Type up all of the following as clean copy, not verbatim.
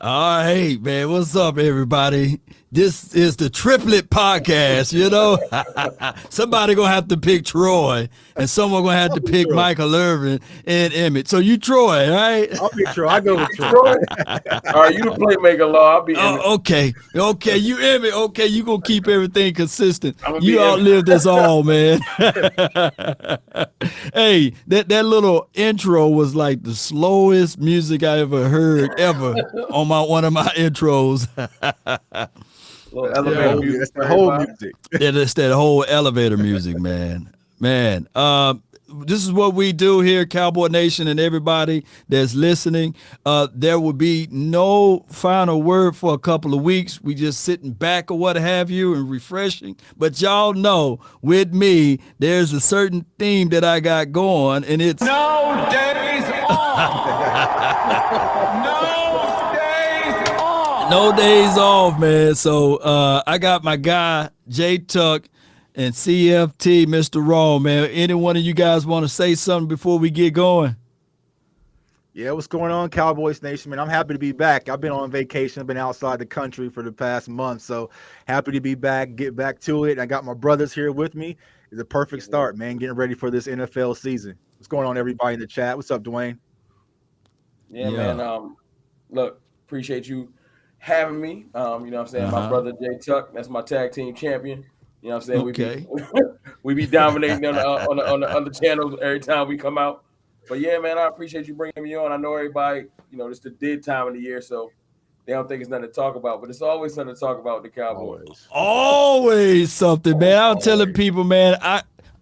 All right, man. What's up, everybody? This is the triplet podcast, you know? Somebody gonna have to pick Troy, and someone gonna have I'll to be pick Troy. Michael Irvin and Emmett. So you Troy, right? I'll be Troy. I go with Troy. Troy? All right, you the playmaker, Law. I'll be Emmett. Oh, okay. You Emmett. Okay, you gonna keep everything consistent. I'm gonna You be Emmett. outlived us all, man. Hey, that little intro was like the slowest music I ever heard ever on one of my intros. Little That's the elevator whole, music that's for the whole everybody. music. It's that whole elevator music, man. Man, this is what we do here, Cowboy Nation, and everybody that's listening. There will be no final word for a couple of weeks. We just sitting back or what have you and refreshing. But y'all know, with me, there's a certain theme that I got going, and it's No days off. No days off. no days off, man. So I got my guy, J Tuck, and CFT, Mr. Raw, man. Any one of you guys want to say something before we get going? Yeah, what's going on, Cowboys Nation, man? I'm happy to be back. I've been on vacation. I've been outside the country for the past month, so happy to be back, get back to it. I got my brothers here with me. It's a perfect start, man, getting ready for this NFL season. What's going on, everybody in the chat? What's up, Dwayne? Yeah, Yeah. man. Look, appreciate you having me. You know what I'm saying? My Uh-huh. brother Jay Tuck, that's my tag team champion. You know what I'm saying? Okay. We be dominating on the channels every time we come out. But yeah, man, I appreciate you bringing me on. I know everybody, it's the dead time of the year, so they don't think it's nothing to talk about, but it's always something to talk about with the Cowboys. Always something, man. I'm telling people, man,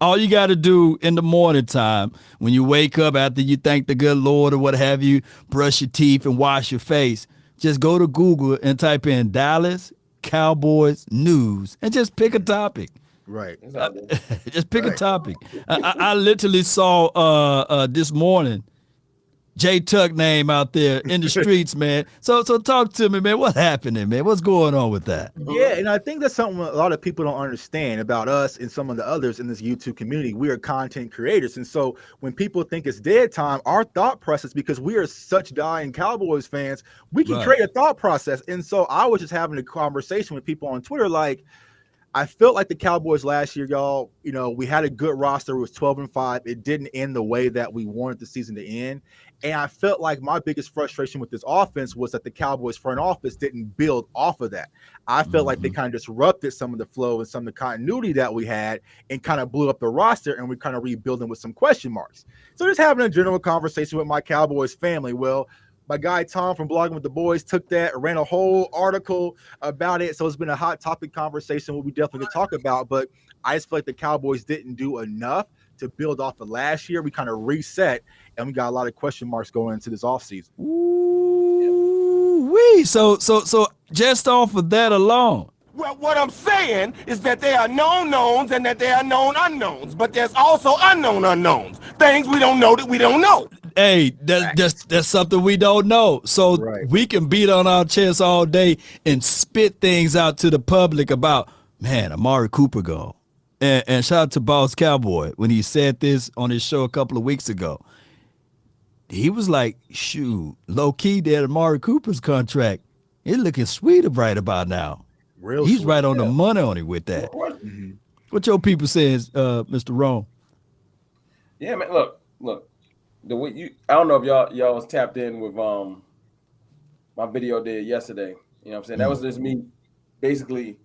all you got to do in the morning time when you wake up after you thank the good Lord or what have you, brush your teeth and wash your face, just go to Google and type in Dallas Cowboys news and just pick a topic. Right. It's all good. Just pick a topic. I literally saw this morning J Tuck name out there in the streets, man. So talk to me, man. What's happening, man? What's going on with that? Yeah, and I think that's something a lot of people don't understand about us and some of the others in this YouTube community. We are content creators. And so when people think it's dead time, our thought process, because we are such dying Cowboys fans, we can Right. create a thought process. And so I was just having a conversation with people on Twitter, like, I felt like the Cowboys last year, y'all, we had a good roster. It was 12-5. It didn't end the way that we wanted the season to end. And I felt like my biggest frustration with this offense was that the Cowboys front office didn't build off of that. I felt like they kind of disrupted some of the flow and some of the continuity that we had and kind of blew up the roster, and we're kind of rebuilding with some question marks. So just having a general conversation with my Cowboys family. Well, my guy Tom from Blogging with the Boys took that, ran a whole article about it. So it's been a hot topic conversation what we definitely could talk about. But I just feel like the Cowboys didn't do enough to build off of last year. We kind of reset, and we got a lot of question marks going into this offseason. Ooh-wee. So just off of that alone, Well, what I'm saying is that there are known knowns and that there are known unknowns, but there's also unknown unknowns. Things we don't know that we don't know. hey, that's something we don't know. So Right. we can beat on our chest all day and spit things out to the public about, man, Amari Cooper gone. And shout out to Boss Cowboy when he said this on his show a couple of weeks ago. He was like, shoot, low key that Amari Cooper's contract, it's looking sweet right about now. Real He's sweet. right on the money on it with that. What your people says, Mr. Rome? Yeah, man. Look. The way I don't know if y'all was tapped in with my video did yesterday. You know what I'm saying? That was just me. Basically,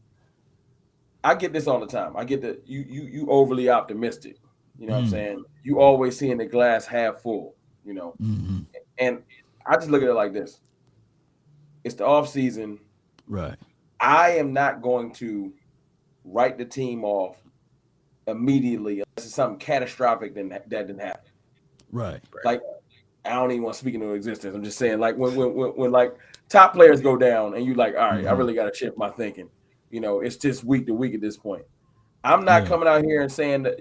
I get this all the time. I get that you overly optimistic. You know what I'm saying? You always seeing the glass half full, And I just look at it like this. It's the off season. Right. I am not going to write the team off immediately unless it's something catastrophic that didn't happen. Right. Like, I don't even want to speak into existence. I'm just saying, like, when like top players go down and you like, all right, I really got to shift my thinking. It's just week to week at this point. I'm not coming out here and saying that,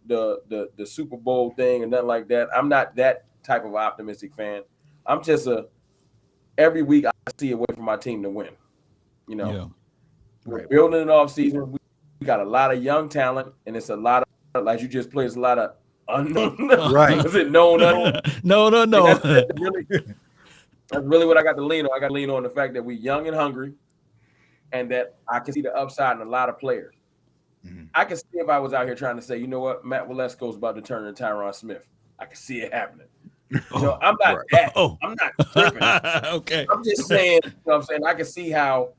the Super Bowl thing and nothing like that. I'm not that type of optimistic fan. I'm just every week I see a way for my team to win. We're building an off season. We got a lot of young talent, and it's a lot of, like you just played, it's a lot of unknown. Right. Is it known? No. That's really, That's really what I got to lean on. I got to lean on the fact that we're young and hungry, and that I can see the upside in a lot of players. Mm-hmm. I can see if I was out here trying to say, you know what, Matt Walesko's about to turn into Tyron Smith. I can see it happening. You know, I'm not that. I'm not tripping. Okay. I'm just saying, you know what I'm saying? I can see how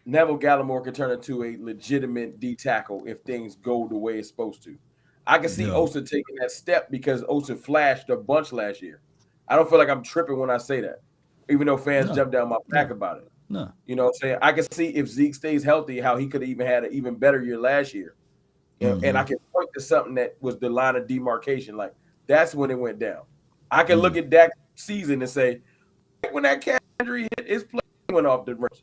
Neville Gallimore could turn into a legitimate D tackle if things go the way it's supposed to. I can see Osa taking that step because Osa flashed a bunch last year. I don't feel like I'm tripping when I say that, even though fans jump down my back about it. No. You know what I'm saying? I can see if Zeke stays healthy, how he could have even had an even better year last year. And I can point to something that was the line of demarcation. Like, that's when it went down. I can look at that season and say, when that calf injury hit, his play went off the rails.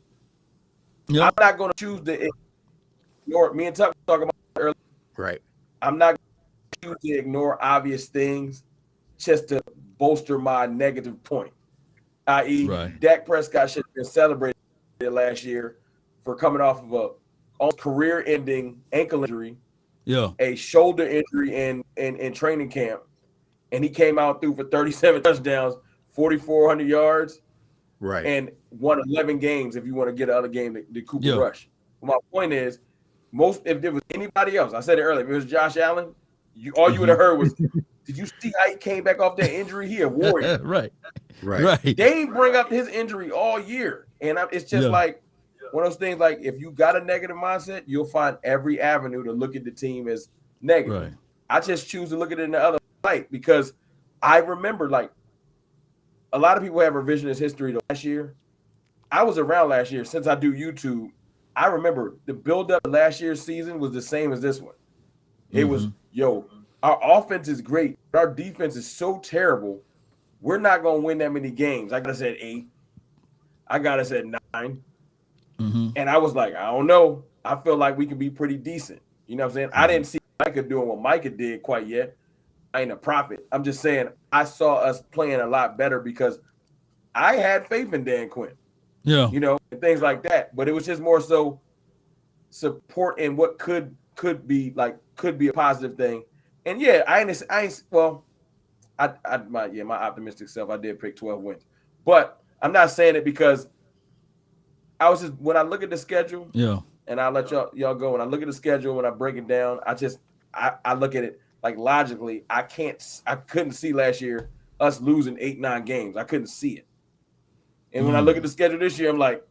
Yep. I'm not going to choose to ignore. Me and Tuck were talking about it earlier. Right. I'm not going to choose to ignore obvious things just to bolster my negative point. I.e., Dak Prescott should have been celebrated last year for coming off of a career-ending ankle injury, a shoulder injury in training camp, and he came out through for 37 touchdowns, 4,400 yards, and won 11 games. If you want to get another game, the Cooper Rush. My point is, if there was anybody else, I said it earlier, if it was Josh Allen, all you would have heard was, did you see how he came back off that injury? He a warrior. Right. They didn't bring up his injury all year. And it's just like one of those things, like if you got a negative mindset, you'll find every avenue to look at the team as negative. Right. I just choose to look at it in the other light because I remember, like, a lot of people have revisionist history last year. I was around last year. Since I do YouTube, I remember the build-up of last year's season was the same as this one. It was, our offense is great, but our defense is so terrible. We're not going to win that many games. I got us at 8. I got us at 9. And I was like, I don't know. I feel like we could be pretty decent. You know what I'm saying? I didn't see Micah doing what Micah did quite yet. I ain't a prophet. I'm just saying I saw us playing a lot better because I had faith in Dan Quinn. Yeah. You know, and things like that. But it was just more so support in what could be a positive thing. And my optimistic self, I did pick 12 wins. But I'm not saying it because when I look at the schedule, and I'll let y'all go. When I look at the schedule, when I break it down, I look at it like logically. I couldn't see last year us losing 8-9 games. I couldn't see it. And when I look at the schedule this year, I'm like,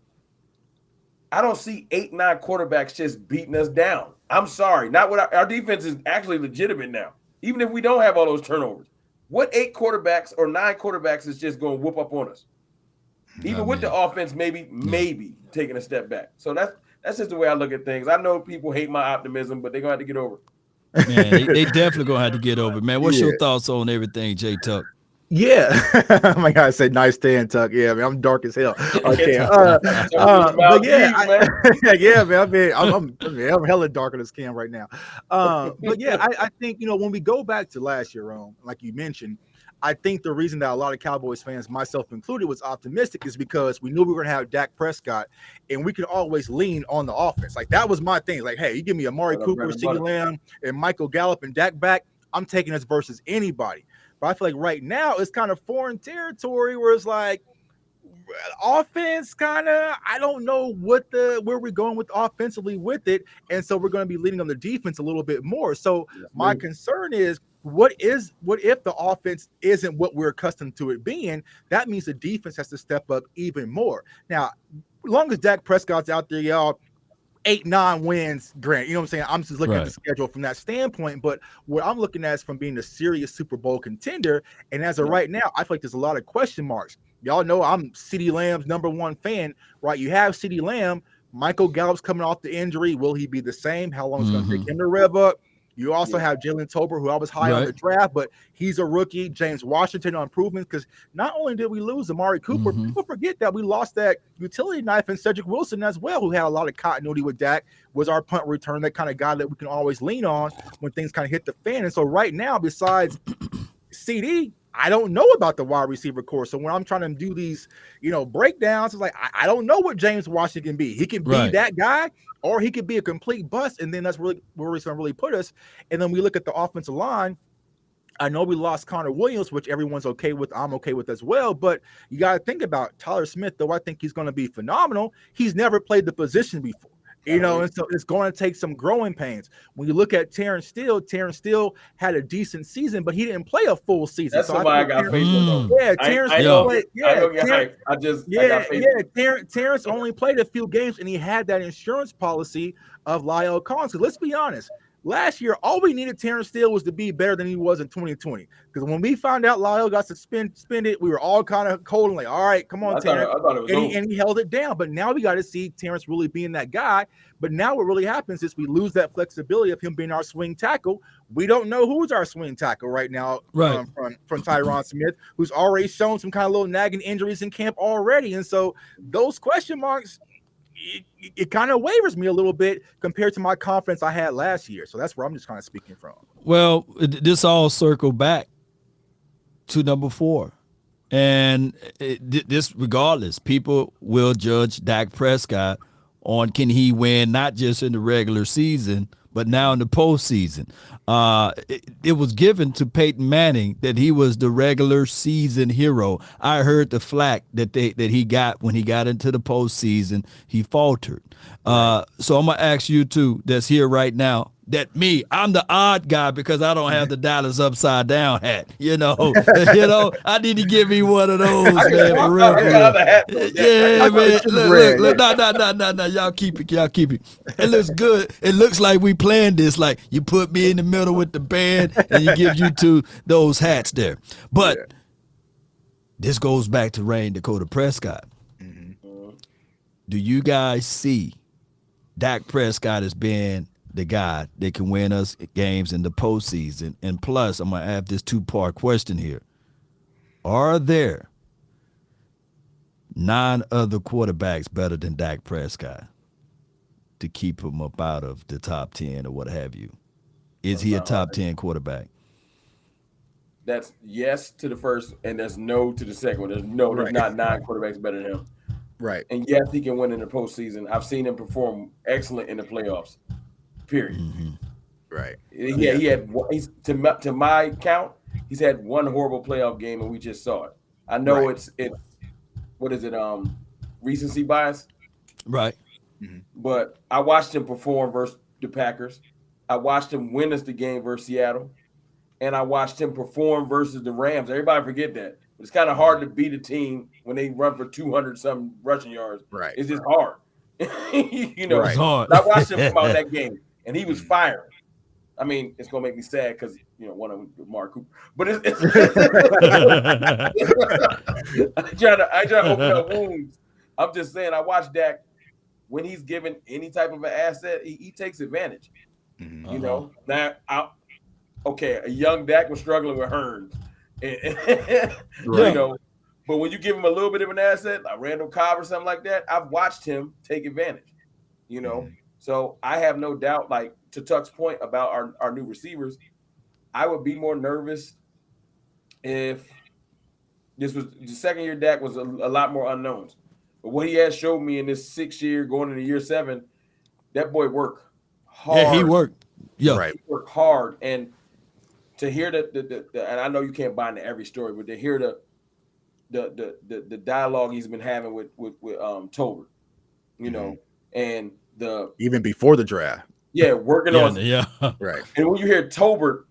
I don't see 8-9 quarterbacks just beating us down. I'm sorry. Not what our defense is actually legitimate now. Even if we don't have all those turnovers. What 8 quarterbacks or 9 quarterbacks is just going to whoop up on us? Even with the offense maybe taking a step back. So that's just the way I look at things. I know people hate my optimism, but they're going to have to get over it. Man, they definitely going to have to get over it, man. What's your thoughts on everything, J Tuck? Yeah. Oh my God, I said nice stand, Tuck. Yeah, man, I'm dark as hell. Okay. But yeah, man. I'm hella darker than Cam right now. But yeah, I think, when we go back to last year, like you mentioned, I think the reason that a lot of Cowboys fans, myself included, was optimistic is because we knew we were going to have Dak Prescott, and we could always lean on the offense. Like, that was my thing. Like, hey, you give me Amari Cooper, CeeDee Lamb, and Michael Gallup and Dak back, I'm taking us versus anybody. But I feel like right now it's kind of foreign territory where it's like offense kind of, I don't know where we're going with offensively with it. And so we're going to be leaning on the defense a little bit more. So my concern is, what if the offense isn't what we're accustomed to it being? That means the defense has to step up even more. Now, as long as Dak Prescott's out there, y'all, 8-9 wins, Grant. You know what I'm saying? I'm just looking at the schedule from that standpoint. But what I'm looking at is from being a serious Super Bowl contender. And as of right now, I feel like there's a lot of question marks. Y'all know I'm CeeDee Lamb's #1 fan, right? You have CeeDee Lamb. Michael Gallup's coming off the injury. Will he be the same? How long is it going to take him to rev up? You also have Jalen Tolbert, who I was high on the draft, but he's a rookie. James Washington on improvements, because not only did we lose Amari Cooper, people forget that we lost that utility knife in Cedric Wilson as well, who had a lot of continuity with Dak, was our punt return, that kind of guy that we can always lean on when things kind of hit the fan. And so right now, besides CD, I don't know about the wide receiver core. So when I'm trying to do these, breakdowns, it's like, I don't know what James Washington can be. He can be that guy, or he could be a complete bust. And then that's really where he's going to really put us. And then we look at the offensive line. I know we lost Connor Williams, which everyone's okay with. I'm okay with as well. But you got to think about Tyler Smith, though I think he's going to be phenomenal. He's never played the position before. And so it's going to take some growing pains. When you look at Terence Steele had a decent season, but he didn't play a full season. That's somebody I got faith in, though. Yeah, Terence played. Terence only played a few games, and he had that insurance policy of Lyle Collins. So let's be honest. Last year, all we needed Terence Steele was to be better than he was in 2020. Because when we found out Lyle got suspended, we were all kind of cold and like, all right, come on, Terence. And he held it down. But now we got to see Terence really being that guy. But now what really happens is we lose that flexibility of him being our swing tackle. We don't know who's our swing tackle right now from Tyron Smith, who's already shown some kind of little nagging injuries in camp already. And so those question marks, it kind of wavers me a little bit compared to my confidence I had last year. So that's where I'm just kind of speaking from. Well, this all circle back to number 4. And this, regardless, people will judge Dak Prescott on can he win not just in the regular season, but now in the postseason. It was given to Peyton Manning that he was the regular season hero. I heard the flack that he got when he got into the postseason. He faltered. So I'm gonna ask you two that's here right now. I'm the odd guy because I don't have the Dallas upside down hat. I need to give me one of those, man. For real. Yeah, man. Look. No. Y'all keep it. It looks good. It looks like we planned this. Like you put me in the middle with the band and you give you two those hats there. But this goes back to Rain Dakota Prescott. Mm-hmm. Do you guys see Dak Prescott as being the guy that can win us games in the postseason? And plus, I'm going to add this 2-part question here. Are there 9 other quarterbacks better than Dak Prescott to keep him up out of the top 10 or what have you? Is he a top 10 quarterback? That's yes to the first, and there's no to the second one. There's not 9 quarterbacks better than him. Right. And yes, he can win in the postseason. I've seen him perform excellent in the playoffs. Period. Mm-hmm. Right. Yeah, he had. To my count, he's had one horrible playoff game, and we just saw it. I know it's what is it? Recency bias. Right. Mm-hmm. But I watched him perform versus the Packers. I watched him win us the game versus Seattle, and I watched him perform versus the Rams. Everybody forget that. But it's kind of hard to beat a team when they run for 200-something rushing yards. Right. It's just hard. It's hard. I watched him about that game. And he was firing. I mean, it's gonna make me sad because one of them, Mark Cooper. But I try to open up wounds. I'm just saying, I watch Dak when he's given any type of an asset, he takes advantage. Mm-hmm. Now, a young Dak was struggling with Hearns, but when you give him a little bit of an asset, like Randall Cobb or something like that, I've watched him take advantage. Mm-hmm. So I have no doubt, like to Tuck's point about our new receivers, I would be more nervous if this was the second year Dak was a lot more unknowns. But what he has showed me in this 6th year going into year 7, that boy worked hard. Yeah, he worked. Yeah. Right. He worked hard. And to hear the and I know you can't buy into every story, but to hear the dialogue he's been having with Tolbert, and even before the draft. Yeah, working on right. And when you hear Tolbert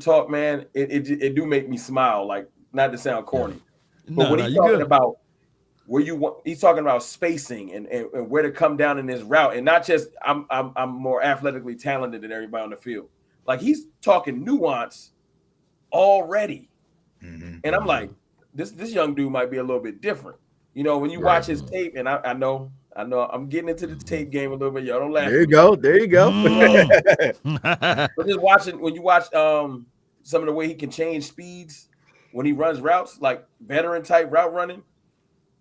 talk, man, it do make me smile. Like, not to sound corny, but when he's talking about he's talking about spacing and where to come down in his route, and not just I'm more athletically talented than everybody on the field. Like, he's talking nuance already, and I'm like, this young dude might be a little bit different. When you watch his tape, and I know I'm getting into the tape game a little bit. Y'all don't laugh. There you go. But just watching, when you watch some of the way he can change speeds when he runs routes, like veteran type route running,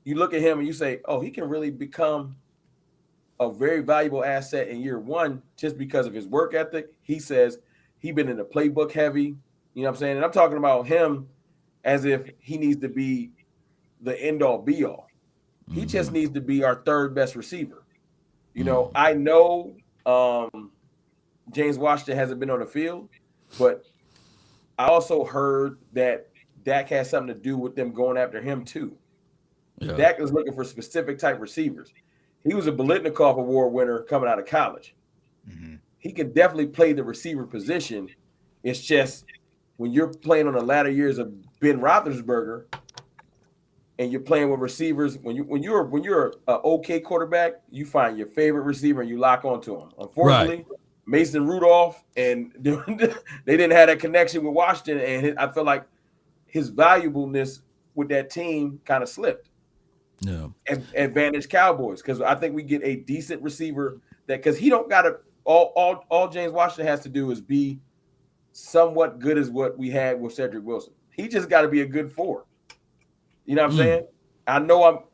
you look at him and you say, oh, he can really become a very valuable asset in year 1 just because of his work ethic. He says he's been in the playbook heavy. You know what I'm saying? And I'm talking about him as if he needs to be the end-all be-all. He just needs to be our 3rd best receiver. I know James Washington hasn't been on the field, But I also heard that Dak has something to do with them going after him too. Yeah. Dak is looking for specific type receivers. He was a Biletnikoff Award winner coming out of college. Mm-hmm. He can definitely play the receiver position. It's just when you're playing on the latter years of Ben Roethlisberger and you're playing with receivers, when you're an okay quarterback, you find your favorite receiver and you lock onto him. Unfortunately, Mason Rudolph and they didn't have that connection with Washington, and I feel like his valuableness with that team kind of slipped. Yeah. Advantage Cowboys, because I think we get a decent receiver that, because he don't got to all James Washington has to do is be somewhat good as what we had with Cedric Wilson. He just got to be a good 4. You know what I'm saying? I know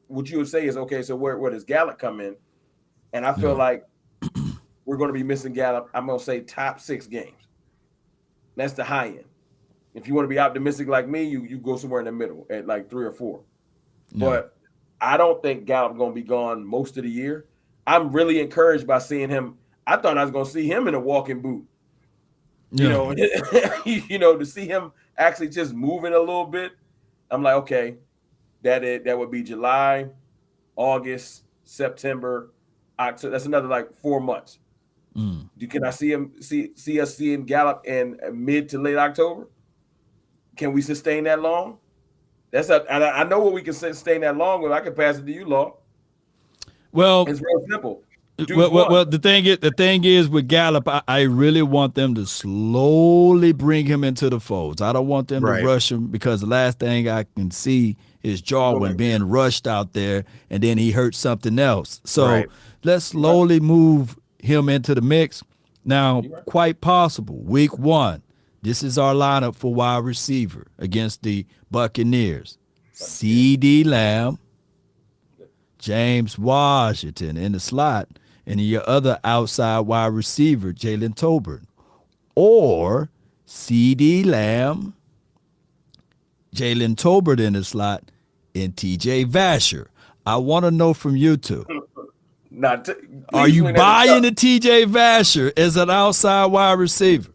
what you would say is, okay, so where does Gallup come in? And I feel like we're going to be missing Gallup. I'm going to say top 6 games. That's the high end. If you want to be optimistic like me, you go somewhere in the middle at like 3 or 4. Yeah. But I don't think Gallup going to be gone most of the year. I'm really encouraged by seeing him. I thought I was going to see him in a walking boot. Yeah. You know, to see him actually just moving a little bit. I'm like, okay, that would be July, August, September, October. That's another like 4 months. Can I see us seeing Gallup in mid to late October? Can we sustain that long? I know what we can sustain that long with. I can pass it to you, Law. Well, it's real simple. Well, the thing is with Gallup, I really want them to slowly bring him into the folds. I don't want them to rush him, because the last thing I can see is Jarwin being rushed out there and then he hurts something else. So let's slowly move him into the mix. Now, quite possible, week 1, this is our lineup for wide receiver against the Buccaneers. CeeDee Lamb, James Washington in the slot, and your other outside wide receiver, Jalen Tolbert. Or CeeDee Lamb, Jalen Tolbert in the slot, and TJ Vasher. I want to know from you two. Are you buying the TJ Vasher as an outside wide receiver?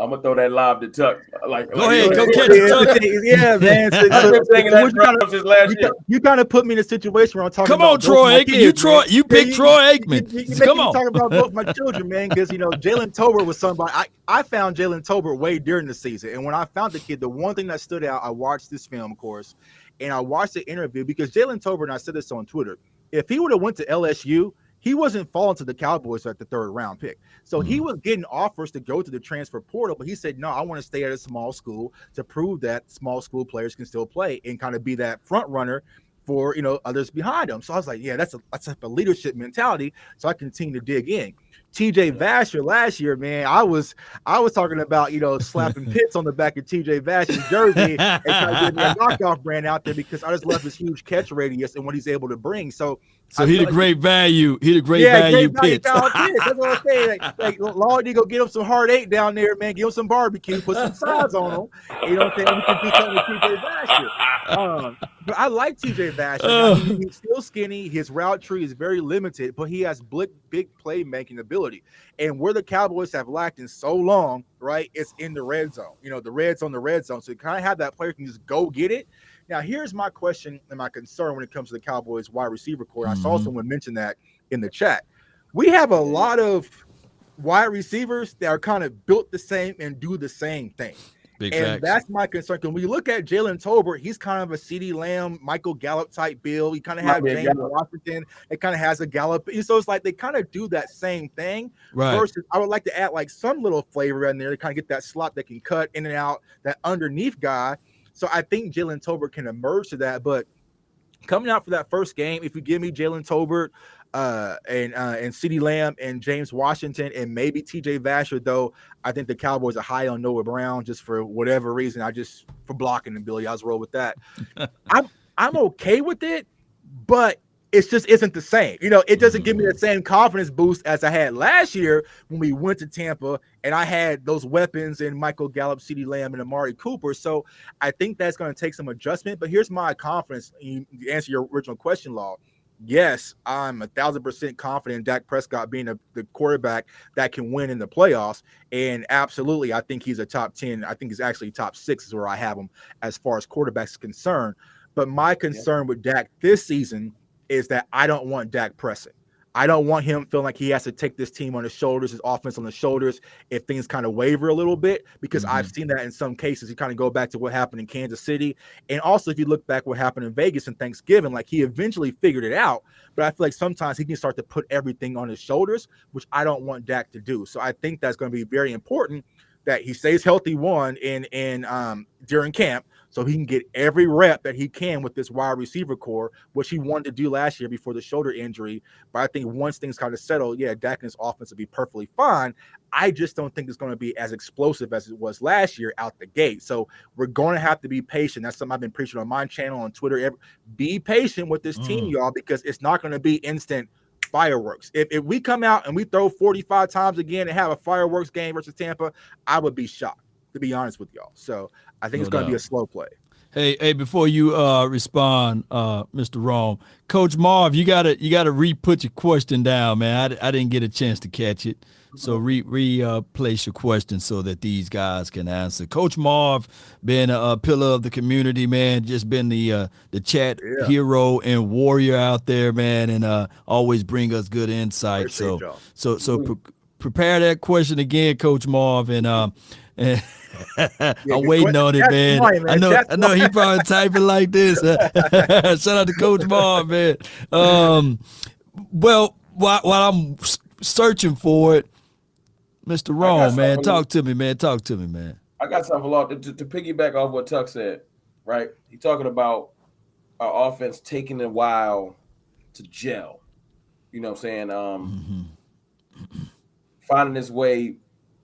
I'm gonna throw that lob to Tuck. Go ahead, go catch it, Tuck. Yeah, man. I've been thinking that since last year. You kind of put me in a situation where I'm talking Come about. on, Troy Aikman. You picked Troy Aikman. Come on. Talking about both my children, man, because Jalen Tolbert was somebody. I found Jalen Tolbert way during the season, and when I found the kid, the one thing that stood out, I watched this film, of course, and I watched the interview, because Jalen Tolbert, and I said this on Twitter, if he would have went to LSU, he wasn't falling to the Cowboys at the 3rd round pick. So he was getting offers to go to the transfer portal, but he said, no, I want to stay at a small school to prove that small school players can still play and kind of be that front runner for, others behind him. So I was like, yeah, that's a leadership mentality. So I continue to dig in. TJ Vasher last year, man, I was talking about, slapping pits on the back of TJ Vasher's jersey and trying to get me a knockoff brand out there, because I just love his huge catch radius and what he's able to bring. So he the great value. He the great value pits. That's what I'm saying. Like Lord, you go get him some hard 8 down there, man. Give him some barbecue, put some sides on him. You know what I'm saying? We can do something with TJ Vasher. But I like TJ Vasher. He's still skinny. His route tree is very limited, but he has big playmaking ability. And where the Cowboys have lacked in so long, right? It's in the red zone. The red zone. So you kind of have that player who can just go get it. Now, here's my question and my concern when it comes to the Cowboys wide receiver core. I saw someone mention that in the chat. We have a lot of wide receivers that are kind of built the same and do the same thing. That's my concern. When we look at Jalen Tolbert, he's kind of a CeeDee Lamb, Michael Gallup type build. He kind of has James Washington. It kind of has a Gallup. So it's like they kind of do that same thing. Right. Versus I would like to add like some little flavor in there to kind of get that slot that can cut in and out, that underneath guy. So I think Jalen Tolbert can emerge to that. But coming out for that first game, if you give me Jalen Tolbert and CeeDee Lamb and James Washington and maybe TJ Vasher, though, I think the Cowboys are high on Noah Brown just for whatever reason. For blocking ability, I was roll with that. I'm okay with it, but it just isn't the same. It doesn't give me the same confidence boost as I had last year when we went to Tampa and I had those weapons in Michael Gallup, CeeDee Lamb, and Amari Cooper. So I think that's going to take some adjustment. But here's my confidence. You answer your original question, Law. yes, I'm 1,000% confident in Dak Prescott being the quarterback that can win in the playoffs. And absolutely, I think he's a top 10. I think he's actually top 6 is where I have him as far as quarterbacks is concerned. But my Yeah. concern with Dak this season is that I don't want Dak pressing. I don't want him feeling like he has to take this team on his shoulders, his offense on the shoulders, if things kind of waver a little bit, because I've seen that in some cases. You kind of go back to what happened in Kansas City. And also, if you look back what happened in Vegas and Thanksgiving, like he eventually figured it out. But I feel like sometimes he can start to put everything on his shoulders, which I don't want Dak to do. So I think that's going to be very important that he stays healthy, one, in during camp, so he can get every rep that he can with this wide receiver core, which he wanted to do last year before the shoulder injury. But I think once things kind of settle, yeah, Dak and his offense will be perfectly fine. I just don't think it's going to be as explosive as it was last year out the gate. So we're going to have to be patient. That's something I've been preaching on my channel, on Twitter. Be patient with this team, y'all, because it's not going to be instant fireworks. If we come out and we throw 45 times again and have a fireworks game versus Tampa, I would be shocked, to be honest with y'all. So I think it's going to be a slow play. Hey, before you respond, Mr. Rome, Coach Marv, you gotta re-put your question down, man. I didn't get a chance to catch it. So place your question so that these guys can answer. Coach Marv, been a pillar of the community, man, just been the chat hero and warrior out there, man, and always bring us good insight. Appreciate So prepare that question again, Coach Marv, and I'm waiting on it, man. Fine, man. I know he probably typing like this. Shout out to Coach Marv, man. Well, while I'm searching for it, Mr. Rome, man, talk to me, man. I got something a lot to piggyback off what Tuck said, right? He's talking about our offense taking a while to gel. You know what I'm saying? Finding its way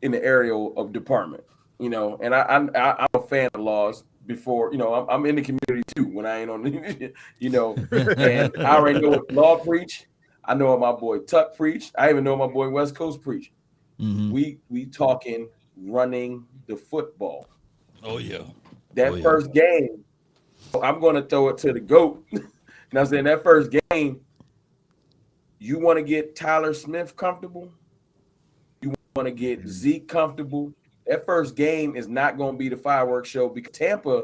in the area of department, you know, and I'm a fan of laws before, you know, I'm in the community too when I ain't on the, you know, and I already know what law preach. I know what my boy Tuck preached. I even know what my boy West Coast preached. We talking running the football. Oh yeah. First game, I'm going to throw it to the GOAT. You know what I'm saying? That first game, you want to get Tyler Smith comfortable. You want to get Zeke comfortable. That first game is not going to be the fireworks show because Tampa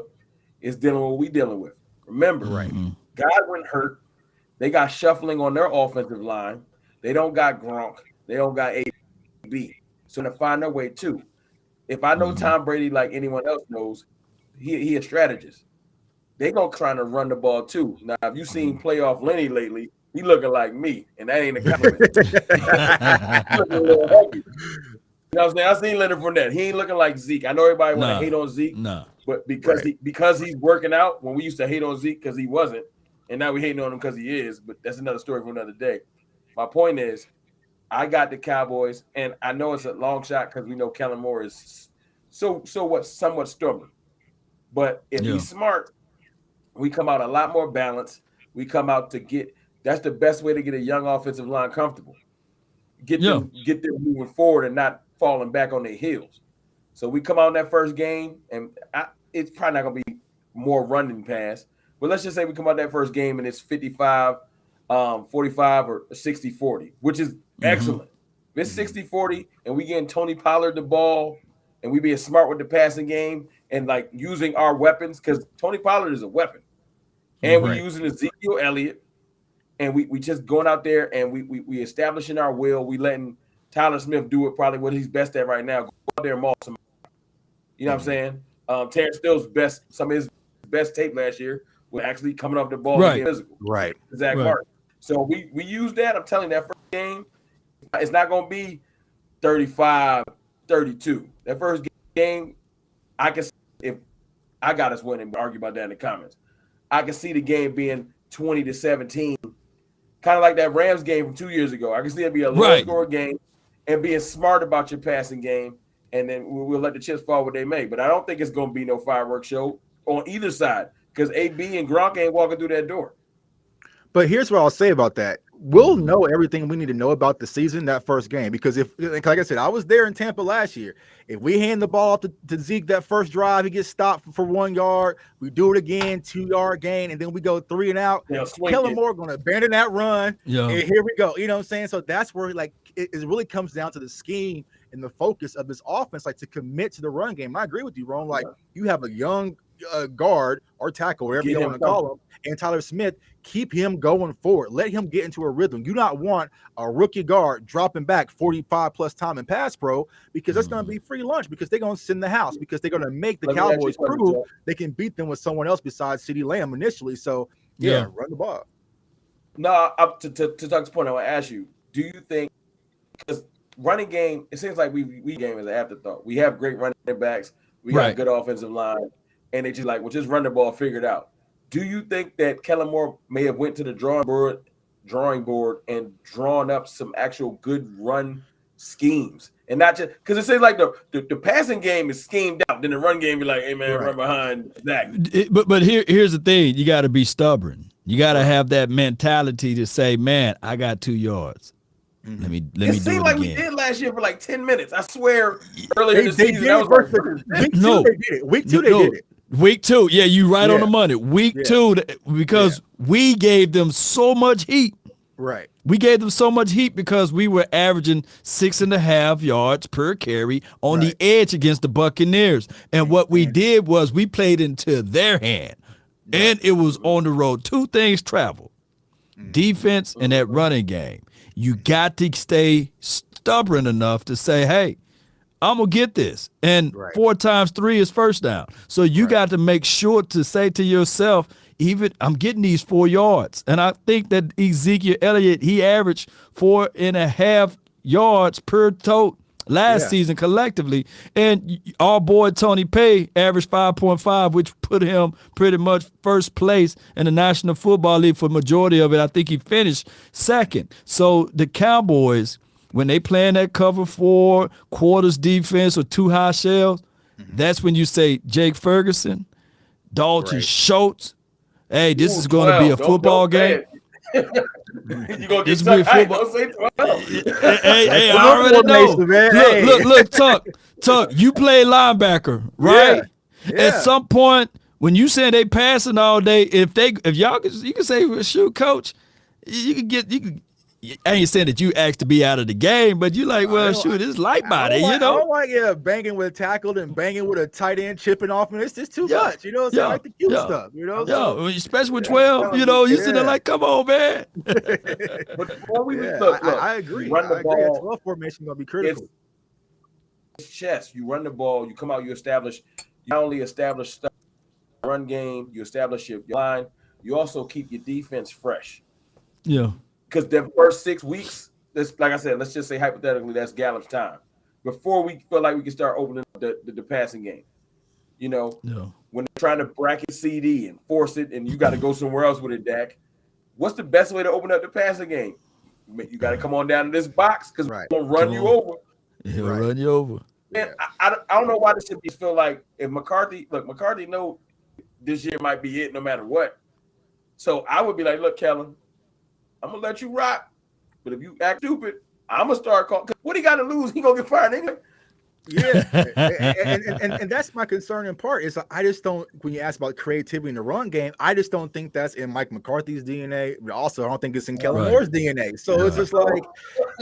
is dealing with what we dealing with. Remember, Godwin hurt. They got shuffling on their offensive line. They don't got Gronk. They don't got AB. So to find their way too. If I know Tom Brady like anyone else knows, he a strategist. They gonna try to run the ball too. Now, if you seen playoff Lenny lately, he looking like me, and that ain't a compliment. Looking a little heavy. You know what I'm saying? I seen Leonard Fournette. He ain't looking like Zeke. I know everybody want to hate on Zeke, but because he's working out, when we used to hate on Zeke because he wasn't, and now we hating on him because he is, but that's another story for another day. My point is, I got the Cowboys, and I know it's a long shot because we know Kellen Moore is somewhat stubborn. But if he's smart, we come out a lot more balanced. We come out to get – that's the best way to get a young offensive line comfortable. Get them moving forward and not falling back on their heels. So we come out in that first game, and it's probably not going to be more running pass. But let's just say we come out that first game, and it's 55-45 or 60-40, which is excellent. If it's 60-40 and we getting Tony Pollard the ball and we being smart with the passing game and like using our weapons, because Tony Pollard is a weapon. And we're using Ezekiel Elliott, and we just going out there and we establishing our will. We letting Tyler Smith do it probably what he's best at right now. Go out there and maul somebody. You know what I'm saying? Terence Steele's some of his best tape last year was actually coming off the ball and being physical. Zach Martin. So we use that. I'm telling you, that first game, it's not going to be 35-32. That first game, I can see if I got us winning, argue about that in the comments. I can see the game being 20-17, kind of like that Rams game from 2 years ago. I can see it be a low-score game and being smart about your passing game, and then we'll let the chips fall where they may. But I don't think it's going to be no fireworks show on either side because AB and Gronk ain't walking through that door. But here's what I'll say about that. we'll know everything we need to know about the season that first game. Because like I said, I was there in Tampa last year. If we hand the ball off to Zeke that first drive, he gets stopped for 1 yard. We do it again, 2-yard gain, and then we go 3 and out. Kellen Moore going to abandon that run. Yeah. And here we go. You know what I'm saying? So that's where like it really comes down to the scheme and the focus of this offense, like to commit to the run game. And I agree with you, Ron. Like you have a young guard or tackle, whatever you want to call him, and Tyler Smith. Keep him going forward. Let him get into a rhythm. You not want a rookie guard dropping back 45 plus time in pass pro, because that's going to be free lunch, because they're going to send the house, because they're going to make the Cowboys prove they can beat them with someone else besides CeeDee Lamb initially. So yeah, run the ball. No, up to Doug's point, I want to ask you: do you think, because running game, it seems like we game is an afterthought. We have great running backs, we have good offensive line, and they just like, well, just run the ball, figure it out. Do you think that Kellen Moore may have went to the drawing board and drawn up some actual good run schemes, and not just because it seems like the passing game is schemed out, then the run game be like, hey man, run behind that. But here's the thing: you got to be stubborn. You got to have that mentality to say, man, I got 2 yards. Let me do it seemed like again. we did last year for like 10 minutes. I swear, earlier in the season, I was like, week two they did it. Week 2, yeah, you right on the money. Week 2, because we gave them so much heat. Right. We gave them so much heat because we were averaging 6.5 yards per carry on the edge against the Buccaneers. And what we did was we played into their hand. And it was on the road. 2 things travel: defense and that running game. You got to stay stubborn enough to say, hey, I'm going to get this. And 4 times 3 is first down. So you got to make sure to say to yourself, even I'm getting these 4 yards. And I think that Ezekiel Elliott, he averaged 4.5 yards per tote last season collectively. And our boy Tony Pay averaged 5.5, which put him pretty much first place in the National Football League for the majority of it. I think he finished second. So the Cowboys, when they playing that cover 4 quarters defense or 2 high shells, that's when you say Jake Ferguson, Dalton Schultz. Hey, this is going to be a football game. You gonna get stuck. Don't say 12. Hey, I already know. Look, Tuck, you play linebacker, right? Yeah. At some point, when you say they passing all day, if y'all you can say, well, shoot, coach, you can. I ain't saying that you asked to be out of the game, but you like, well, shoot, it's light body, you know. I don't like banging with a tackle and banging with a tight end, chipping off, and it's just too much, you know. So I like the cute stuff, you know. Especially with 12, you know, you sitting there like, come on, man. But before we look, I agree. Run the ball. 12 formation gonna be critical. It's chess. You run the ball. You come out. You not only establish stuff, run game. You establish your line. You also keep your defense fresh. Yeah. Because the first 6 weeks, like I said, let's just say hypothetically, that's Gallup's time. Before we feel like we can start opening up the passing game. You know, when they're trying to bracket CD and force it, and you got to go somewhere else with it, Dak. What's the best way to open up the passing game? You got to come on down to this box because we're going to run you over. He'll run you over. Man, I don't know why this should be feel like if McCarthy know this year might be it no matter what. So I would be like, look, Kellen, I'm gonna let you rock, but if you act stupid, I'm gonna start calling. What he got to lose? He gonna get fired anyway. Yeah, and that's my concern in part is I just don't. When you ask about creativity in the run game, I just don't think that's in Mike McCarthy's DNA. But also, I don't think it's in Kellen Moore's DNA. So it's just like,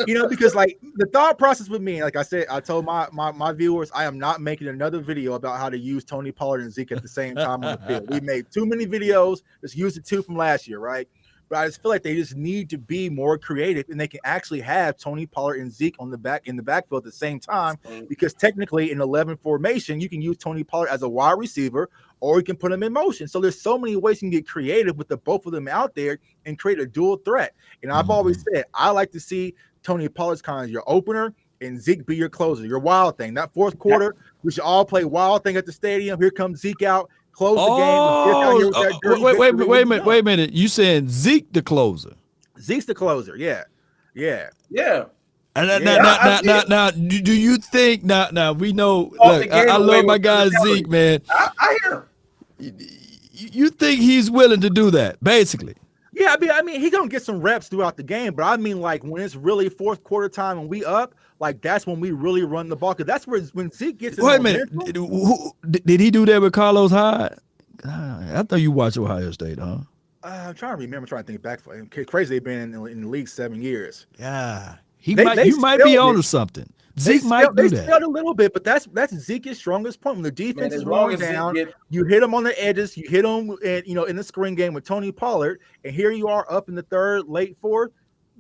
you know, because like the thought process with me, like I said, I told my viewers, I am not making another video about how to use Tony Pollard and Zeke at the same time on the field. We made too many videos. Just use the 2 from last year, right? But I just feel like they just need to be more creative, and they can actually have Tony Pollard and Zeke in the backfield at the same time, because technically in 11 formation, you can use Tony Pollard as a wide receiver, or you can put him in motion. So there's so many ways you can get creative with the both of them out there and create a dual threat. And I've always said I like to see Tony Pollard's kind of your opener and Zeke be your closer, your wild thing. That fourth quarter, we should all play wild thing at the stadium. Here comes Zeke out. Close the game. Wait a minute. You saying Zeke the closer? Zeke's the closer. Yeah. And now, do you think now we know? Look, I love my guy Zeke, man. I hear him. You think he's willing to do that? Basically, Yeah, I mean, he gonna get some reps throughout the game, but I mean, like when it's really fourth quarter time and we up, like that's when we really run the ball. Cause that's where when Zeke gets in. Wait a minute, did he do that with Carlos Hyde? I thought you watched Ohio State, huh? I'm trying to remember, trying to think back. Crazy, they've been in the league 7 years. Yeah, You you might be onto something. Zeke might do that. They spelled a little bit, but that's Zeke's strongest point. When the defense is rolling down, you hit him on the edges, you hit him, and in the screen game with Tony Pollard, and here you are up in the third, late fourth.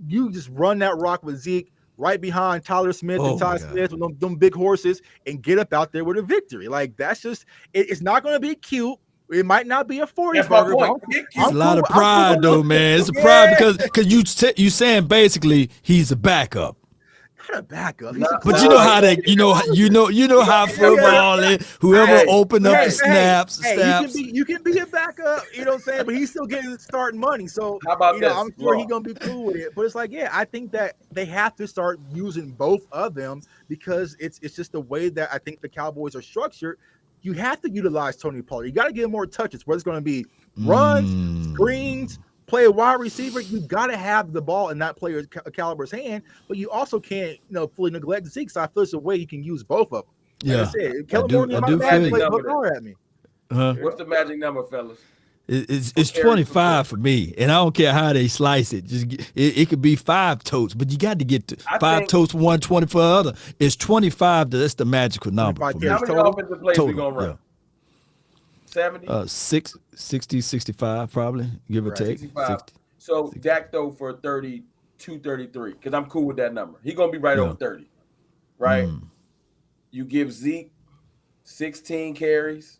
You just run that rock with Zeke right behind Tyler Smith and Ty Smith with them big horses, and get up out there with a victory. Like that's just it's not going to be cute. It might not be a 40 burger. It's a lot of pride, though, man. It's a pride because you saying basically he's a backup. Not a backup. But you know how that you know how football is. Whoever opened up the snaps. You can be a backup, you know what I'm saying? But he's still getting starting money. So how about this? I'm sure he's gonna be cool with it. But it's like, I think that they have to start using both of them because it's just the way that I think the Cowboys are structured. You have to utilize Tony Pollard. You got to give him more touches, whether it's going to be runs, screens, play a wide receiver. You got to have the ball in that player's caliber's hand, but you also can't, fully neglect Zeke. So I feel there's a way you can use both of them. Yeah, like I said, Kellen Moore at me. What's the magic number, fellas? It's 25 for me, and I don't care how they slice it. Just it could be 5 totes, but you got to get to 5 totes for 120 for the other. It's 25. That's the magical number. How many offensive plays we gonna run? 70? 60, 65 probably, give or take. 60. So Dak throw for 32, 33, because I'm cool with that number. He's gonna be right over 30, right? You give Zeke 16 carries,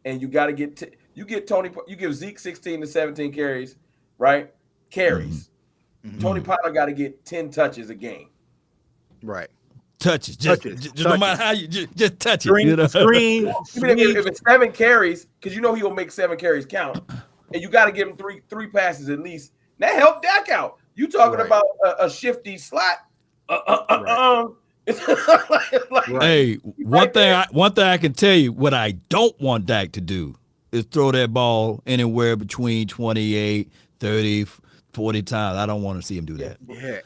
and you got to get you give Zeke 16 to 17 carries, right? Carries. Tony Pollard got to get 10 touches a game. Right. Touches. Just no matter how you just touch screen, it. Screen. If it's 7 carries, because he'll make 7 carries count, and you got to give him three passes at least. That helped Dak out. You talking about a shifty slot? Hey, one thing I can tell you, what I don't want Dak to do is throw that ball anywhere between 28, 30, 40 times. I don't want to see him do that. Yeah,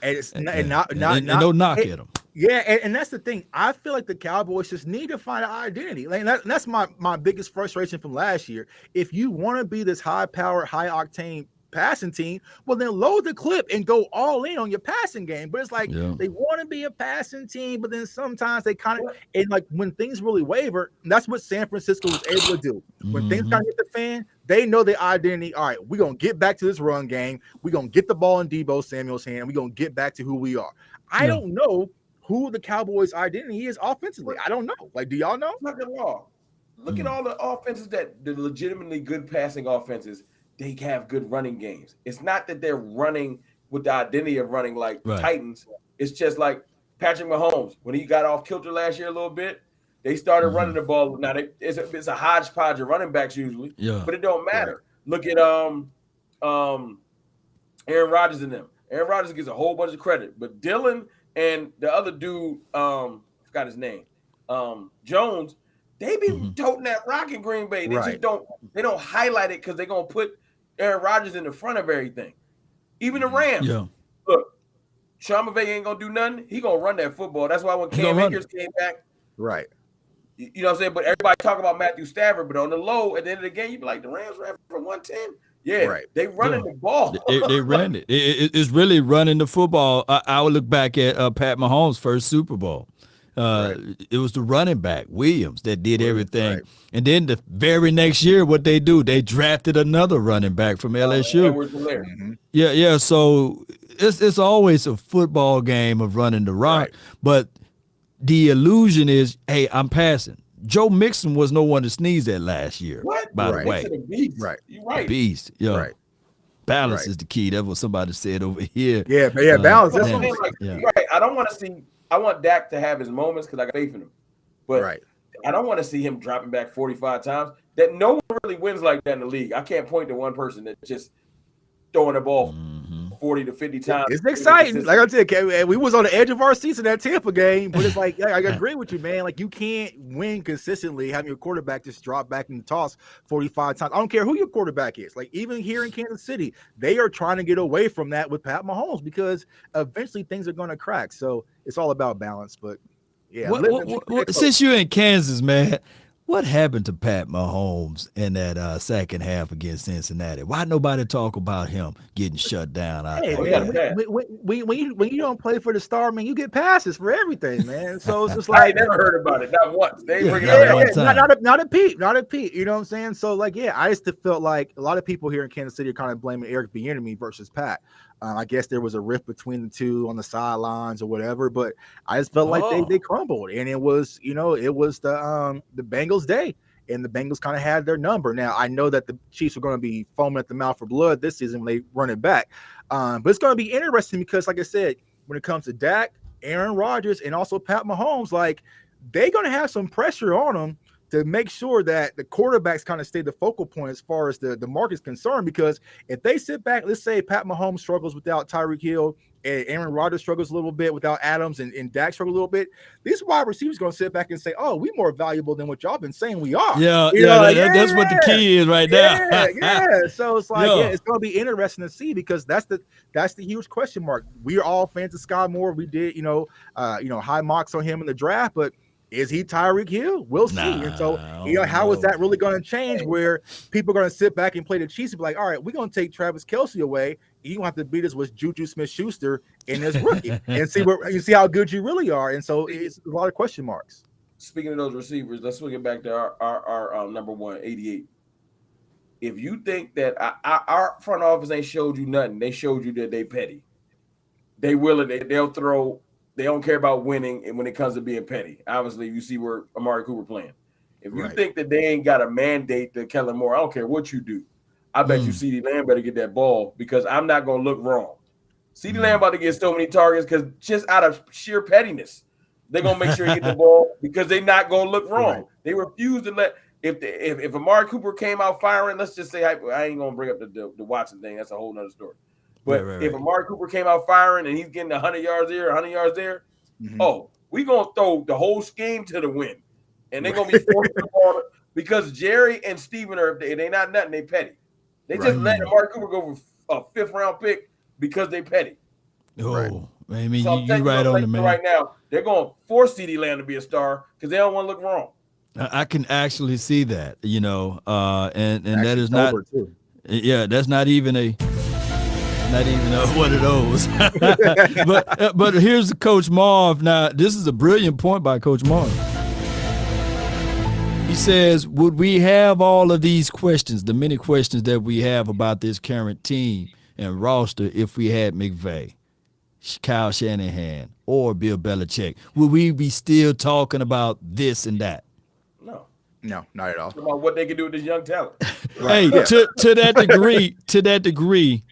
and no knock at him. Yeah, and that's the thing. I feel like the Cowboys just need to find an identity. Like that's my biggest frustration from last year. If you want to be this high-powered, high-octane passing team, well then load the clip and go all in on your passing game. But it's like they want to be a passing team, but then sometimes they kind of, and like when things really waver, that's what San Francisco was able to do. When things kind of hit the fan, they know their identity. All right, we're gonna get back to this run game. We're gonna get the ball in Deebo Samuel's hand, and we're gonna get back to who we are. I don't know who the Cowboys' identity is offensively. I don't know. Like, do y'all know? Look at all the offenses the legitimately good passing offenses. They have good running games. It's not that they're running with the identity of running like Titans. It's just like Patrick Mahomes. When he got off kilter last year a little bit, they started running the ball. Now it's a hodgepodge of running backs usually, but it don't matter. Look at Aaron Rodgers and them. Aaron Rodgers gets a whole bunch of credit, but Dylan and the other dude, forgot his name, Jones, they be toting that rock in Green Bay. They just don't highlight it because they're gonna put Aaron Rodgers in the front of everything. Even the Rams. Yeah. Look, Sean McVay ain't gonna do nothing. He gonna run that football. That's why when Cam Akers came back, you know what I'm saying? But everybody talk about Matthew Stafford, but on the low, at the end of the game, you be like, the Rams ran for 110. Yeah, they running the ball. They ran it. It's really running the football. I would look back at Pat Mahomes' first Super Bowl. It was the running back, Williams, that did everything. And then the very next year, what they do, they drafted another running back from LSU. Yeah. So it's always a football game of running the rock. But the illusion is, hey, I'm passing. Joe Mixon was no one to sneeze at last year. By the way, you're right. Beast. Yeah. Balance is the key. That's what somebody said over here. Balance. That's right. I don't want to see. I want Dak to have his moments because I got faith in him. But I don't want to see him dropping back 45 times. That no one really wins like that in the league. I can't point to one person that's just throwing the ball 40 to 50 times. It's exciting. Like I said, we was on the edge of our seats in that Tampa game, but it's like, I agree with you, man. Like, you can't win consistently having your quarterback just drop back and toss 45 times. I don't care who your quarterback is. Like, even here in Kansas City, they are trying to get away from that with Pat Mahomes because eventually things are going to crack. So it's all about balance. But yeah, since you're in Kansas, man, what happened to Pat Mahomes in that second half against Cincinnati? Why nobody talk about him getting shut down? Hey, man, when you don't play for the star, man, you get passes for everything, man. So it's just like I ain't never heard about it, not once. They bring it up not a Pete. You know what I'm saying? So like, yeah, I just felt like a lot of people here in Kansas City are kind of blaming Eric Bieniemy versus Pat. I guess there was a rift between the two on the sidelines or whatever, but I just felt like they crumbled, and it was the Bengals' day, and the Bengals kind of had their number. Now I know that the Chiefs are going to be foaming at the mouth for blood this season when they run it back, but it's going to be interesting because, like I said, when it comes to Dak, Aaron Rodgers, and also Pat Mahomes, like they're going to have some pressure on them to make sure that the quarterbacks kind of stay the focal point as far as the market's concerned. Because if they sit back, let's say Pat Mahomes struggles without Tyreek Hill and Aaron Rodgers struggles a little bit without Adams and Dak struggles a little bit, these wide receivers going to sit back and say, oh, we're more valuable than what y'all been saying we are. That's what the key is right now. Yeah. So it's like, it's going to be interesting to see because that's the huge question mark. We are all fans of Sky Moore. We did, high mocks on him in the draft, but is he Tyreek Hill? We'll see. And so, how is that really going to change where people are going to sit back and play the Chiefs and be like, all right, we're going to take Travis Kelce away. You don't have to beat us with Juju Smith-Schuster in this rookie and see how good you really are. And so it's a lot of question marks. Speaking of those receivers, let's swing it back to our number one, 88. If you think that our front office ain't showed you nothing, they showed you that they petty. They will it. They'll throw. They don't care about winning, and when it comes to being petty, obviously you see where Amari Cooper playing. If you think that they ain't got a mandate to Kellen Moore, I don't care what you do. I bet you CeeDee Lamb better get that ball because I'm not gonna look wrong. CeeDee Lamb about to get so many targets because just out of sheer pettiness, they're gonna make sure he get the ball because they're not gonna look wrong. Right. They refuse to let if Amari Cooper came out firing. Let's just say I ain't gonna bring up the Watson thing. That's a whole nother story. But if Amari Cooper came out firing and he's getting 100 yards there, 100 yards there, we're going to throw the whole scheme to the wind. And they're going to be forcing the ball because Jerry and Steven they're not nothing, they petty. They just let Amari Cooper go for a 5th-round pick because they petty. Oh, I mean, so you right on the man. Right now, they're going to force CeeDee Lamb to be a star because they don't want to look wrong. I can actually see that, and that is not – that's not even one of those. but here's Coach Marv. Now, this is a brilliant point by Coach Marv. He says, would we have all of these questions, the many questions that we have about this current team and roster if we had McVay, Kyle Shanahan, or Bill Belichick? Would we be still talking about this and that? No, not at all. About what they can do with this young talent. Hey, to that degree,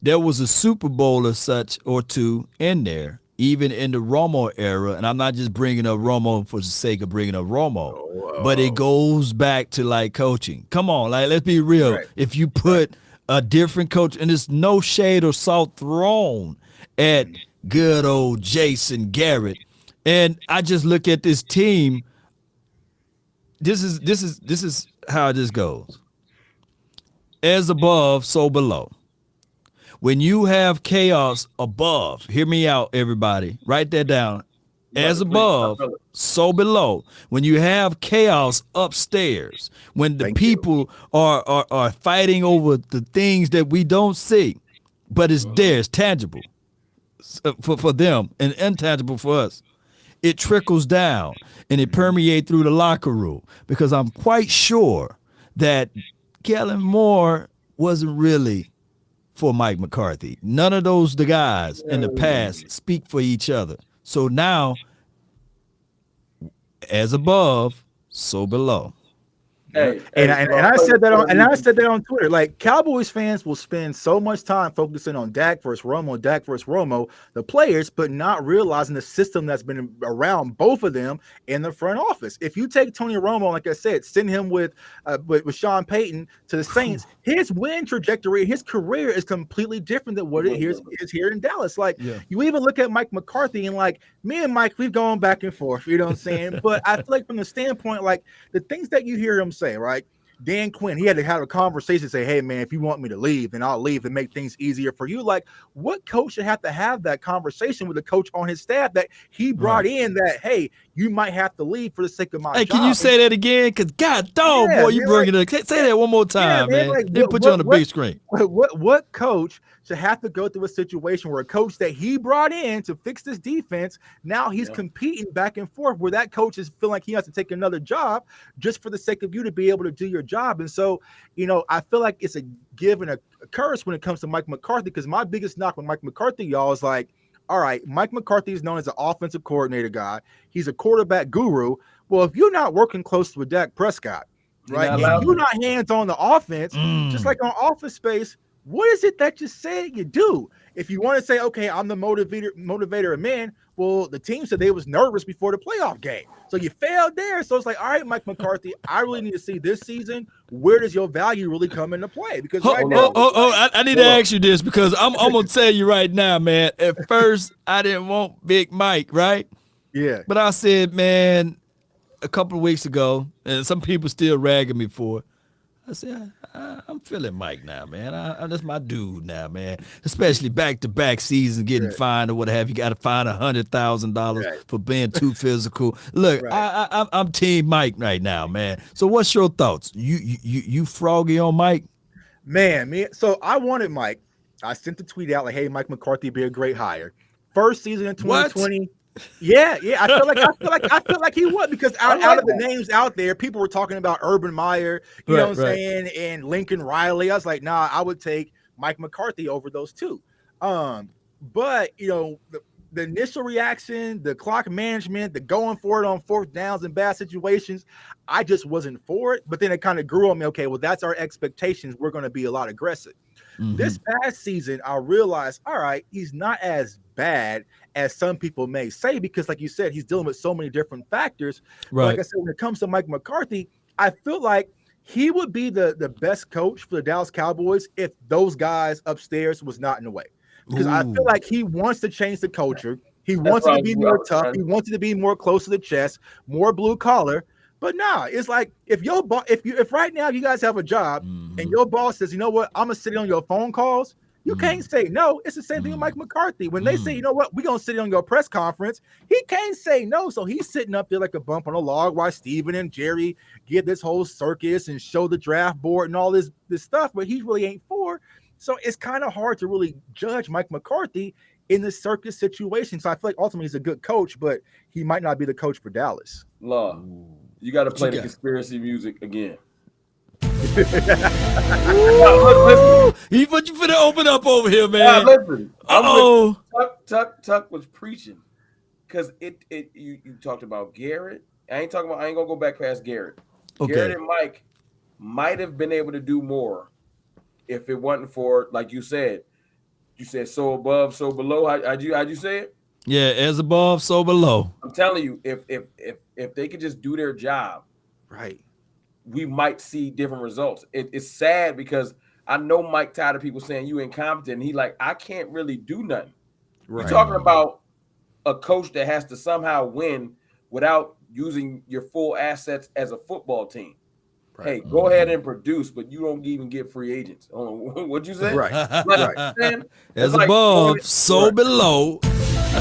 there was a Super Bowl or such or two in there, even in the Romo era. And I'm not just bringing up Romo for the sake of bringing up Romo, but it goes back to like coaching. Come on, like let's be real. Right. If you put a different coach, and there's no shade or salt thrown at good old Jason Garrett, and I just look at this team. This is how this goes. As above, so below. When you have chaos above, hear me out, everybody. Write that down. As above, so below. When you have chaos upstairs, when the people are fighting over the things that we don't see, but it's there, it's tangible for them and intangible for us. It trickles down and it permeates through the locker room because I'm quite sure that Kellen Moore wasn't really for Mike McCarthy. None of the guys in the past speak for each other. So now, as above, so below. And I said that on Twitter. Like, Cowboys fans will spend so much time focusing on Dak versus Romo, the players, but not realizing the system that's been around both of them in the front office. If you take Tony Romo, like I said, send him with Sean Payton to the Saints, his win trajectory, his career is completely different than what it is here in Dallas. Like, you even look at Mike McCarthy, and like, me and Mike, we've gone back and forth, you know what I'm saying? But I feel like from the standpoint, like, the things that you hear him say, right? Dan Quinn, he had to have a conversation, say, hey, man, if you want me to leave, then I'll leave and make things easier for you. Like, what coach should have to have that conversation with a coach on his staff that he brought in that, hey, you might have to leave for the sake of my job? Can you say that again? Because, God, dog, boy, you bring it up. Say that one more time, man. Like, They put you on the big screen. What coach should have to go through a situation where a coach that he brought in to fix this defense, now he's competing back and forth, where that coach is feeling like he has to take another job just for the sake of you to be able to do your job? And so, I feel like it's a give and a curse when it comes to Mike McCarthy, because my biggest knock with Mike McCarthy, y'all, is like, all right, Mike McCarthy is known as an offensive coordinator guy. He's a quarterback guru. Well, if you're not working close with Dak Prescott, right, and you're not hands on the offense, just like on Office Space, what is it that you say you do? If you want to say, okay, I'm the motivator of men, well, the team said they was nervous before the playoff game. So you failed there. So it's like, all right, Mike McCarthy, I really need to see this season, where does your value really come into play? Because I need to ask you this, because I'm going to tell you right now, man. At first, I didn't want Big Mike, right? Yeah. But I said, man, a couple of weeks ago, and some people still ragging me for it, I said, I'm feeling Mike now, man. That's my dude now, man. Especially back-to-back seasons, getting fined or what have you. Got to fine $100,000 for being too physical. Look, I'm Team Mike right now, man. So what's your thoughts? You froggy on Mike? Man, so I wanted Mike. I sent the tweet out like, hey, Mike McCarthy be a great hire. First season in 2020. What? Yeah. I feel like he would, because out of the names out there, people were talking about Urban Meyer, you know what I'm saying, and Lincoln Riley. I was like, nah, I would take Mike McCarthy over those two. But the initial reaction, the clock management, the going for it on fourth downs in bad situations, I just wasn't for it. But then it kind of grew on me. Okay, well, that's our expectations. We're going to be a lot aggressive. This past season, I realized, all right, he's not as bad as some people may say, because like you said, he's dealing with so many different factors. Right. Like I said, when it comes to Mike McCarthy, I feel like he would be the best coach for the Dallas Cowboys if those guys upstairs was not in the way. Because I feel like he wants to change the culture. He wants it to be more tough. He wants it to be more close to the chest, more blue collar. But nah, it's like if right now you guys have a job and your boss says, you know what, I'm gonna sit on your phone calls, you can't say no. It's the same thing with Mike McCarthy. When they say, you know what, we're gonna sit on your press conference, he can't say no. So he's sitting up there like a bump on a log while Steven and Jerry get this whole circus and show the draft board and all this stuff, but he really ain't for. So it's kind of hard to really judge Mike McCarthy in this circus situation. So I feel like ultimately he's a good coach, but he might not be the coach for Dallas. Law. You got to play the conspiracy music again. But you finna open up over here, man. Listen. Tuck was preaching, because you talked about Garrett. I ain't gonna go back past Garrett. Okay. Garrett and Mike might have been able to do more if it wasn't for, like you said, so above, so below. How'd you say it? Yeah, as above, so below. I'm telling you, if they could just do their job, right, we might see different results. It's sad, because I know Mike tired of people saying you incompetent. And he like, I can't really do nothing. Right. You're talking about a coach that has to somehow win without using your full assets as a football team. Right. Hey, go ahead and produce, but you don't even get free agents. What'd you say? Right. As above, so below.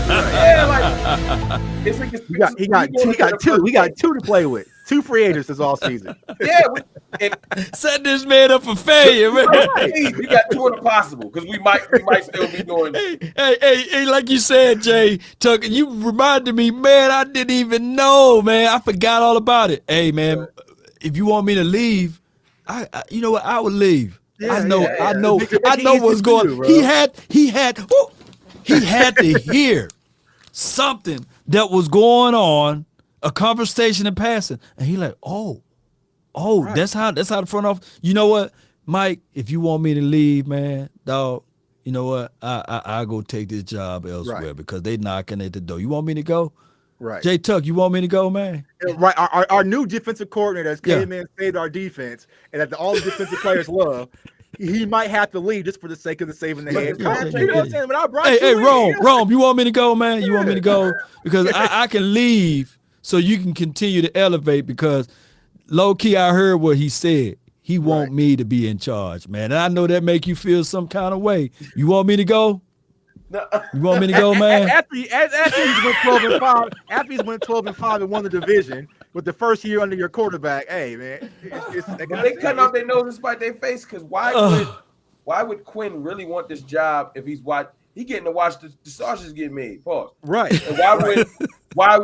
Yeah, it's like he got two. We got two to play with. 2 free agents this all season. Yeah, set this man up for failure, man. We got 2 in the possible, because we might still be doing. Hey, like you said, Jay Tucker, you reminded me, man. I didn't even know, man. I forgot all about it. Hey, man, if you want me to leave, you know what? I would leave. Yeah, I know what's going on. He had to hear something that was going on, a conversation in passing, and he like, oh, Oh, that's how the front office. You know what, Mike? If you want me to leave, man, dog, you know what? I go take this job elsewhere because they knocking at the door. You want me to go? Right. Jay Tuck, you want me to go, man? Right. Our new defensive coordinator has came in, saved our defense, and that all the defensive players love. He might have to leave just for the sake of saving the head coach. You know what I'm saying? But I brought Rome, you want me to go, man? You want me to go? Because I can leave so you can continue to elevate because low key, I heard what he said. He want me to be in charge, man. And I know that make you feel some kind of way. You want me to go? No. You want me to go, man? After he's went 12-5, after he's went 12-5 and won the division with the first year under your quarterback, hey man, they cutting off their nose despite their face. Because why would Quinn really want this job if he getting to watch the sausage get made? Pause. Right. And why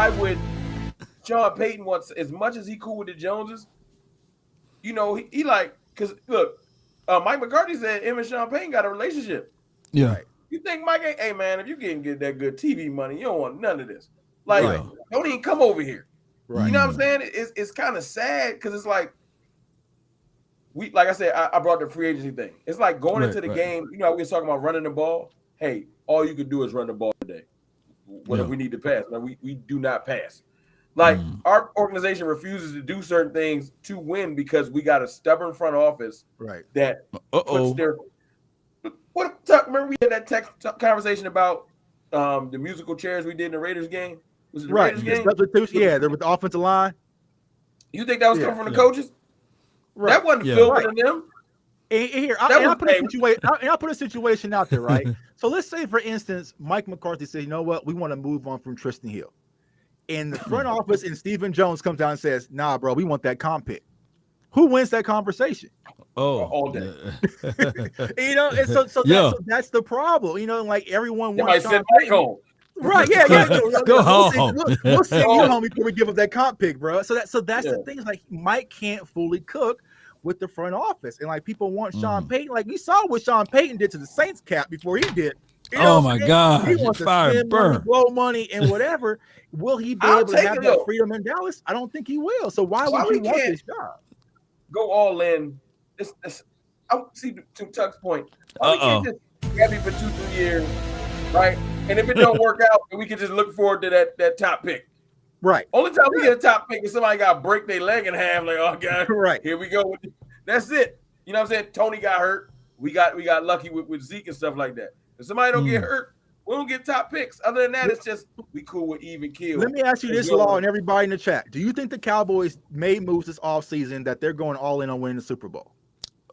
would Sean Payton wants, as much as he cool with the Joneses, you know, he like, because look, Mike McCarthy said him and Sean Payton got a relationship. Yeah. Right. You think Mike, hey man, if you get that good TV money, you don't want none of this. Like, don't even come over here. Right. You know what I'm saying? It's kind of sad because it's like like I said, I brought the free agency thing. It's like going into the game. You know, we was talking about running the ball. Hey, all you can do is run the ball today. What if we need to pass? No, we do not pass. Like our organization refuses to do certain things to win because we got a stubborn front office that puts their. Remember we had that text conversation about the musical chairs we did in the Raiders game? Was it the Raiders game? Yeah, there with the offensive line. You think that was coming from the coaches? Right. That wasn't filming them. And here, I'll put a situation out there, right? So let's say, for instance, Mike McCarthy said, you know what, we want to move on from Tristan Hill. And the front office and Stephen Jones comes down and says, nah, bro, we want that comp pick. Who wins that conversation? All day. You know, and so that's the problem. You know, like everyone wants Sean Payton. Home. Right, yeah. Go home. We'll send you home before we give up that comp pick, bro. So that's the thing. Is like Mike can't fully cook with the front office, and like people want Sean Payton. Like we saw what Sean Payton did to the Saints cap before he did. You know my God! He wants to spend money, blow money, and whatever. Will he be able to have that freedom in Dallas? I don't think he will. So why would he want this job? Go all in. I see to Tuck's point. We can't just have him for 2-3 years, right? And if it don't work out, we can just look forward to that top pick. Right. Only time we get a top pick is somebody got to break their leg in half. Like, oh God, here we go. That's it. You know what I'm saying? Tony got hurt. We got lucky with Zeke and stuff like that. If somebody don't get hurt, we don't get top picks. Other than that, it's just we cool with even kill. Let me ask you this, Law, and everybody in the chat. Do you think the Cowboys made moves this offseason that they're going all in on winning the Super Bowl?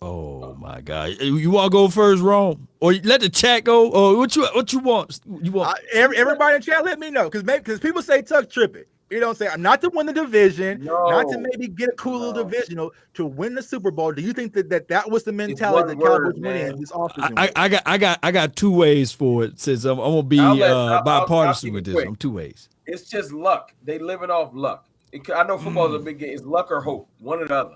Oh my God! You want to go first, Rome, or let the chat go? Or what you want? You want everybody in the chat? Let me know because people say Tuck tripping. You know what I'm saying? Not to win the division, not to maybe get a cool little divisional, to win the Super Bowl. Do you think that was the mentality the Cowboys went in this offseason? I got two ways for it. Since I'm gonna be bipartisan with this, I'm two ways. It's just luck. They living off luck. I know football is a big game. It's luck or hope, one or the other.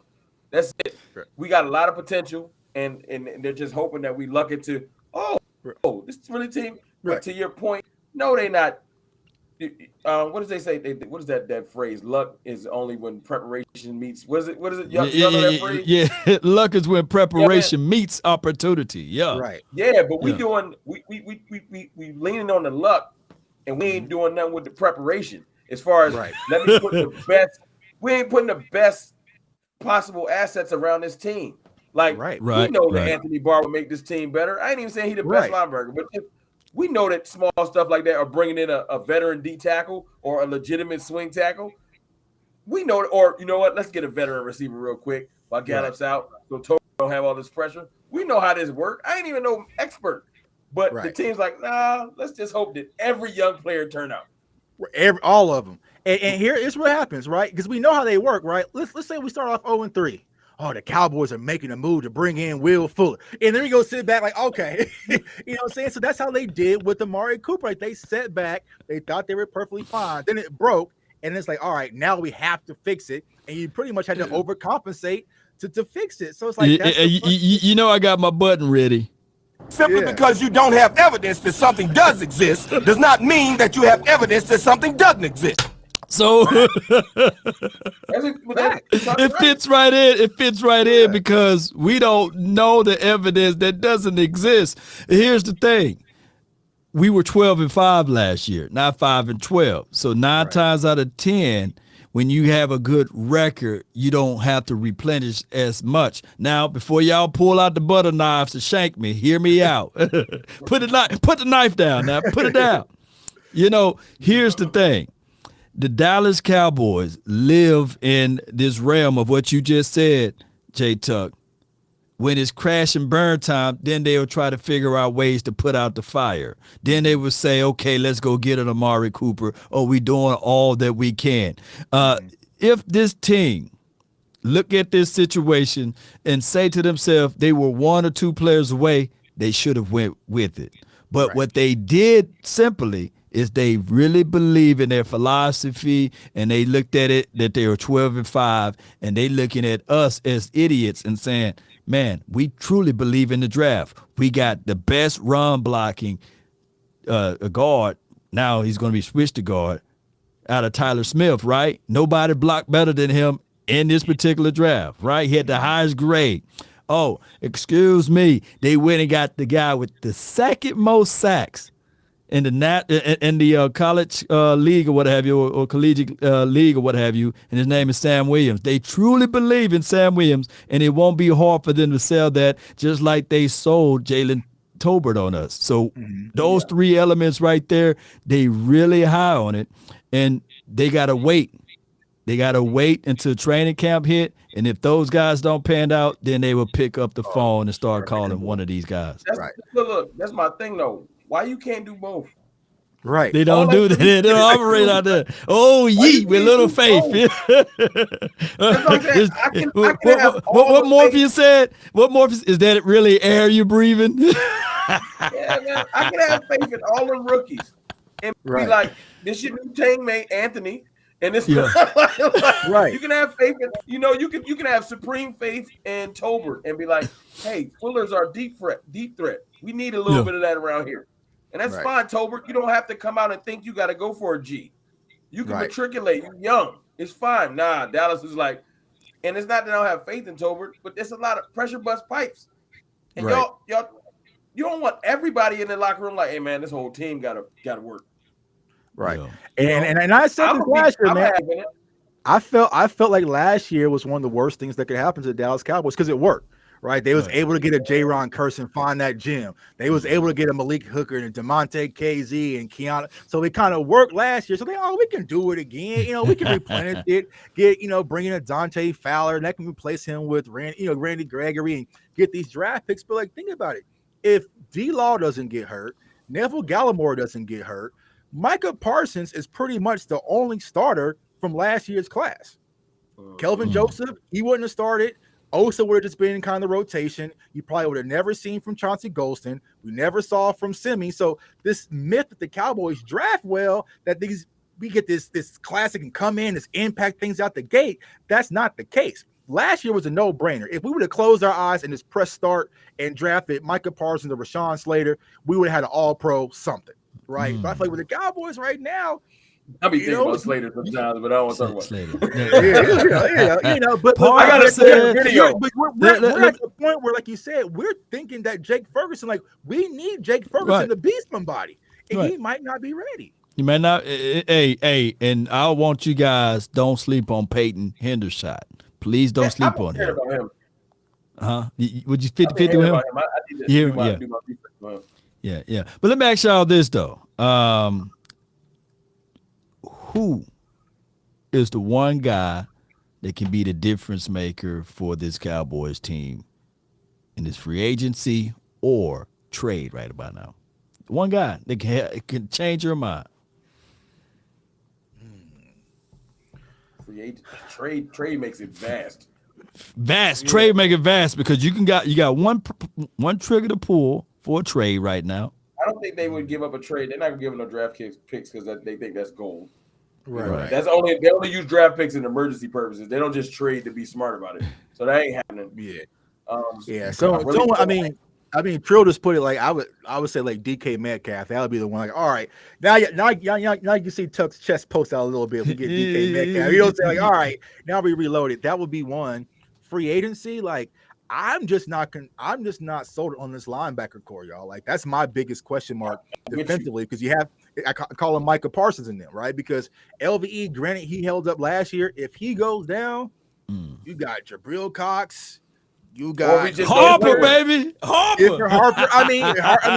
That's it. We got a lot of potential, and they're just hoping that we luck it to. Oh, this is really team. But to your point, no, they not. What does they say? What is that phrase? Luck is only when preparation meets. What is it? Y'all know that phrase? Yeah, luck is when preparation meets opportunity. Yeah, right. Yeah, but we leaning on the luck, and we ain't doing nothing with the preparation. As far as let me put the best, we ain't putting the best possible assets around this team. Like we know that Anthony Barr will make this team better. I ain't even saying he's the best linebacker, but we know that small stuff like that, or bringing in a veteran D tackle or a legitimate swing tackle. We know, or you know what? Let's get a veteran receiver real quick while Gallup's out, so Toby don't have all this pressure. We know how this works. I ain't even no expert, but the team's like, nah. Let's just hope that every young player turn out. All of them. And here is what happens, right? Because we know how they work, right? Let's say we start off 0-3. Oh, the Cowboys are making a move to bring in Will Fuller. And then we go sit back like, okay. You know what I'm saying? So that's how they did with Amari Cooper. Like, they sat back. They thought they were perfectly fine. Then it broke. And it's like, all right, now we have to fix it. And you pretty much had to overcompensate to fix it. So it's like, you know, I got my button ready. Simply because you don't have evidence that something does exist does not mean that you have evidence that something doesn't exist. So it fits right in. It fits right in because we don't know the evidence that doesn't exist. Here's the thing. We were 12-5 last year, not 5-12. So 9 times out of 10, when you have a good record, you don't have to replenish as much. Now, before y'all pull out the butter knives to shank me, hear me out. Put the knife down now. Put it down. You know, here's the thing. The Dallas Cowboys live in this realm of what you just said, J Tuck. When it's crash and burn time, then they'll try to figure out ways to put out the fire. Then they would say, okay, let's go get an Amari Cooper. Oh, we doing all that we can. If this team look at this situation and say to themselves they were 1 or 2 players away, they should have went with it. But what they did simply is they really believe in their philosophy, and they looked at it that they were 12-5, and they looking at us as idiots and saying, man, we truly believe in the draft. We got the best run blocking guard. Now he's going to be switched to guard out of Tyler Smith, right? Nobody blocked better than him in this particular draft, right? He had the highest grade. Oh, excuse me. They went and got the guy with the second most sacks in the college league or what have you, or collegiate league or what have you, and his name is Sam Williams. They truly believe in Sam Williams, and it won't be hard for them to sell that, just like they sold Jalen Tolbert on us. So those 3 elements right there, they really high on it, and they got to wait. They got to wait until training camp hit, and if those guys don't pan out, then they will pick up the phone and start calling one of these guys. Look, that's my thing, though. Why you can't do both? Right. They don't do that. They don't operate out there. Oh, yeet, with little faith. What Morpheus said? What Morpheus is that? It really air you breathing? Yeah, man. I can have faith in all the rookies and be like, this your new teammate, Anthony. And this, right? You can have faith in, you can have supreme faith in Tolbert and be like, hey, Fuller's our deep threat. We need a little bit of that around here. And that's fine, Tolbert. You don't have to come out and think you got to go for a G. You can matriculate. You're young. It's fine. Nah, Dallas is like, and it's not that I don't have faith in Tolbert, but there's a lot of pressure bust pipes. And y'all, you don't want everybody in the locker room like, hey, man, this whole team gotta work. Right. Yeah. And I said this last year, man. I felt like last year was one of the worst things that could happen to the Dallas Cowboys because it worked. Right, they was able to get a J-Ron Curson, find that gem. They was able to get a Malik Hooker and a DeMonte KZ and Keanu. So they kind of worked last year. So we can do it again. We can replenish it. Get bring in a Dante Fowler, and that can replace him with Randy Gregory and get these draft picks. But think about it: if D-Law doesn't get hurt, Neville Gallimore doesn't get hurt, Micah Parsons is pretty much the only starter from last year's class. Kelvin Joseph, he wouldn't have started. Osa would have just been in kind of the rotation. You probably would have never seen from Chauncey Golston. We never saw from Simi. So this myth that the Cowboys draft well, that we get this classic and come in, this impact things out the gate, that's not the case. Last year was a no-brainer. If we would have closed our eyes and just press start and drafted Micah Parsons or Rashawn Slater, we would have had an all-pro something, right? But I feel like with the Cowboys right now, I'll be thinking about Slater sometimes, but I don't want to talk about Slater. But I gotta say, video. But we're at the point where, like you said, we're thinking that Jake Ferguson, we need Jake Ferguson to be somebody, and he might not be ready. You might not. Hey, and I want you guys don't sleep on Peyton Hendershot. Please don't sleep on him. Would you 50-50 with him? Yeah. But let me ask y'all this though. Who is the one guy that can be the difference maker for this Cowboys team in this free agency or trade right about now? One guy that can change your mind. Free agent trade makes it vast. Trade make it vast because you got one trigger to pull for a trade right now. I don't think they would give up a trade. They're not gonna give up no draft picks because they think that's gold. Right. They only use draft picks in emergency purposes. They don't just trade to be smart about it. So that ain't happening. Yeah. So I mean, I mean, Trill just put it like I would say like DK Metcalf. That would be the one. Like, all right, now you can see Tuck's chest post out a little bit. If we get DK Metcalf, you know what I'm saying? Like, all right, now we reloaded. That would be one. Free agency, like I'm just not sold on this linebacker core, y'all. Like that's my biggest question mark defensively because you have I call him Micah Parsons in them, right? Because LVE, granted, he held up last year. If he goes down, you got Jabril Cox. You got Harper, baby. Harper. I mean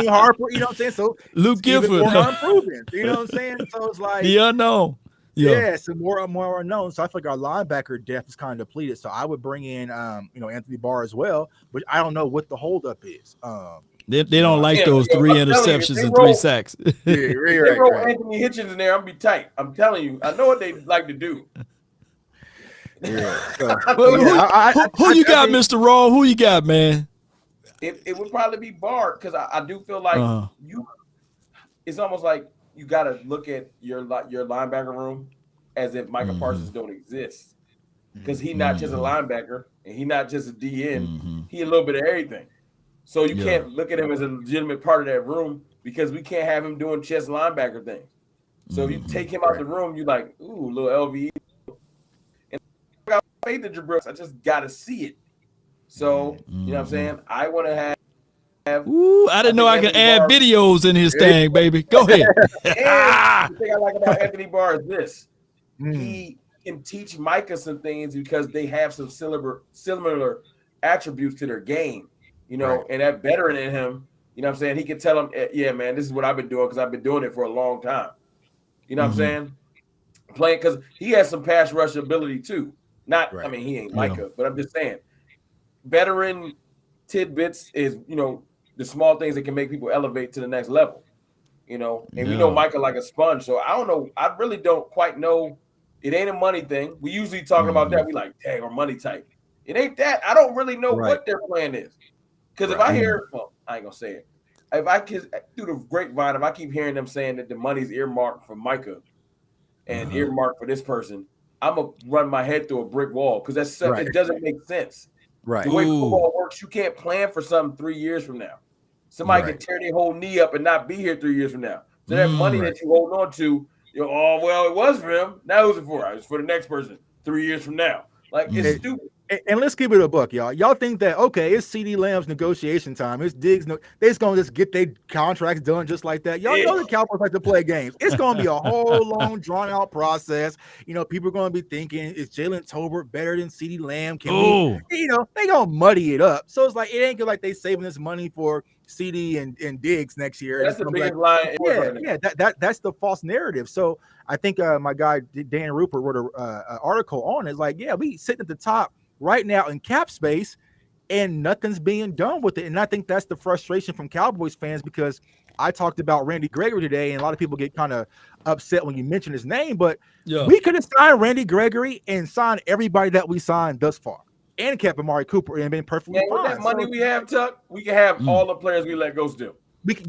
Harper, you know what I'm saying? So Luke Gifford. More unproven, you know what I'm saying? So it's like the unknown. Yeah, some more unknown. So I feel like our linebacker depth is kind of depleted. So I would bring in Anthony Barr as well, but I don't know what the holdup is. They don't like those 3 interceptions and 3 sacks. They roll Anthony Hitchens in there, I'm be tight. I'm telling you, I know what they like to do. Yeah. Who you got, Mr. Raw? Who you got, man? It would probably be Barr because I do feel like it's almost like you got to look at your linebacker room as if Micah Parsons don't exist because he's not just a linebacker and he's not just a DN. He a little bit of everything. So you can't look at him as a legitimate part of that room because we can't have him doing chess linebacker things. So if you take him out the room, you like, ooh, little LVE. And I got faith in Jabril. I just got to see it. So, you know what I'm saying? I want to have. Ooh, I didn't know I could add videos in his thing, baby. Go ahead. And the thing I like about Anthony Barr is this. He can teach Micah some things because they have some similar attributes to their game, you know, and that veteran in him, you know what I'm saying? He can tell him, yeah, man, this is what I've been doing because I've been doing it for a long time. You know what I'm saying? Playing because he has some pass rush ability too. I mean, he ain't Micah, but I'm just saying, veteran tidbits is, you know, the small things that can make people elevate to the next level, you know. And we know Micah like a sponge, so I don't know. I really don't quite know. It ain't a money thing. We usually talking about that. We like, dang, our money tight. It ain't that. I don't really know what their plan is. Because if I hear, well, I ain't gonna say it. If I can through the grapevine, if I keep hearing them saying that the money's earmarked for Micah and earmarked for this person, I'm gonna run my head through a brick wall because that's it doesn't make sense. Right. The way football works, you can't plan for something 3 years from now. Somebody can tear their whole knee up and not be here 3 years from now. So that money that you hold on to, you know, oh, well, it was for him. Now who's it for? It's for the next person 3 years from now. Like, it's stupid. And let's keep it a buck, y'all. Y'all think that, okay, it's CD Lamb's negotiation time. It's Diggs. They're just going to just get their contracts done just like that. Y'all know the Cowboys like to play games. It's going to be a whole long, drawn-out process. You know, people are going to be thinking, is Jalen Tolbert better than CD Lamb? Can we, you know, they going to muddy it up. So it's like, it ain't good like they saving this money for CD and Diggs next year. That's the biggest line. That's the false narrative. So I think my guy, Dan Rupert, wrote an article on it. It's like, we sitting at the top right now in cap space and nothing's being done with it. And I think that's the frustration from Cowboys fans because I talked about Randy Gregory today and a lot of people get kind of upset when you mention his name, but we could have signed Randy Gregory and signed everybody that we signed thus far and kept Amari Cooper and been perfectly fine. With that money we have, Tuck, we can have all the players we let go still.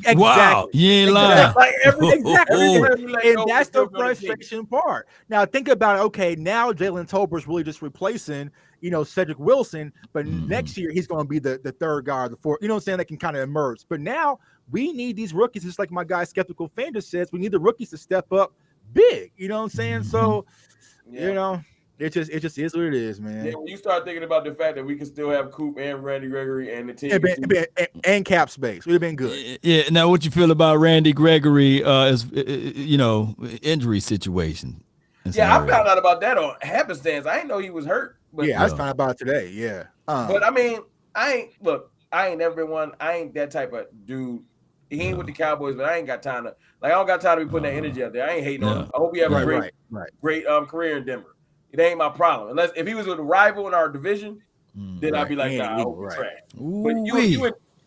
Wow, you ain't lying. Like and that's the frustration part. Now think about it. Okay, now Jalen Tolbert's really just replacing, you know, Cedric Wilson, but next year he's going to be the third guy or the fourth. You know what I'm saying? That can kind of emerge. But now we need these rookies, just like my guy Skeptical Fan just says. We need the rookies to step up big. You know what I'm saying? So, you know. It just is what it is, man. Yeah, when you start thinking about the fact that we can still have Coop and Randy Gregory and the team and cap space, would have been good. Yeah. Now, what you feel about Randy Gregory as you know, injury situation? Yeah, I found out about that on happenstance. I didn't know he was hurt. But I just found out about it today. Yeah. But I mean, I ain't never been one. I ain't that type of dude. He ain't with the Cowboys, but I ain't got time to I don't got time to be putting that energy out there. I ain't hating on him. I hope he have a great career in Denver. It ain't my problem. Unless if he was with a rival in our division, then I'd be like, nah, I hope he's trash. But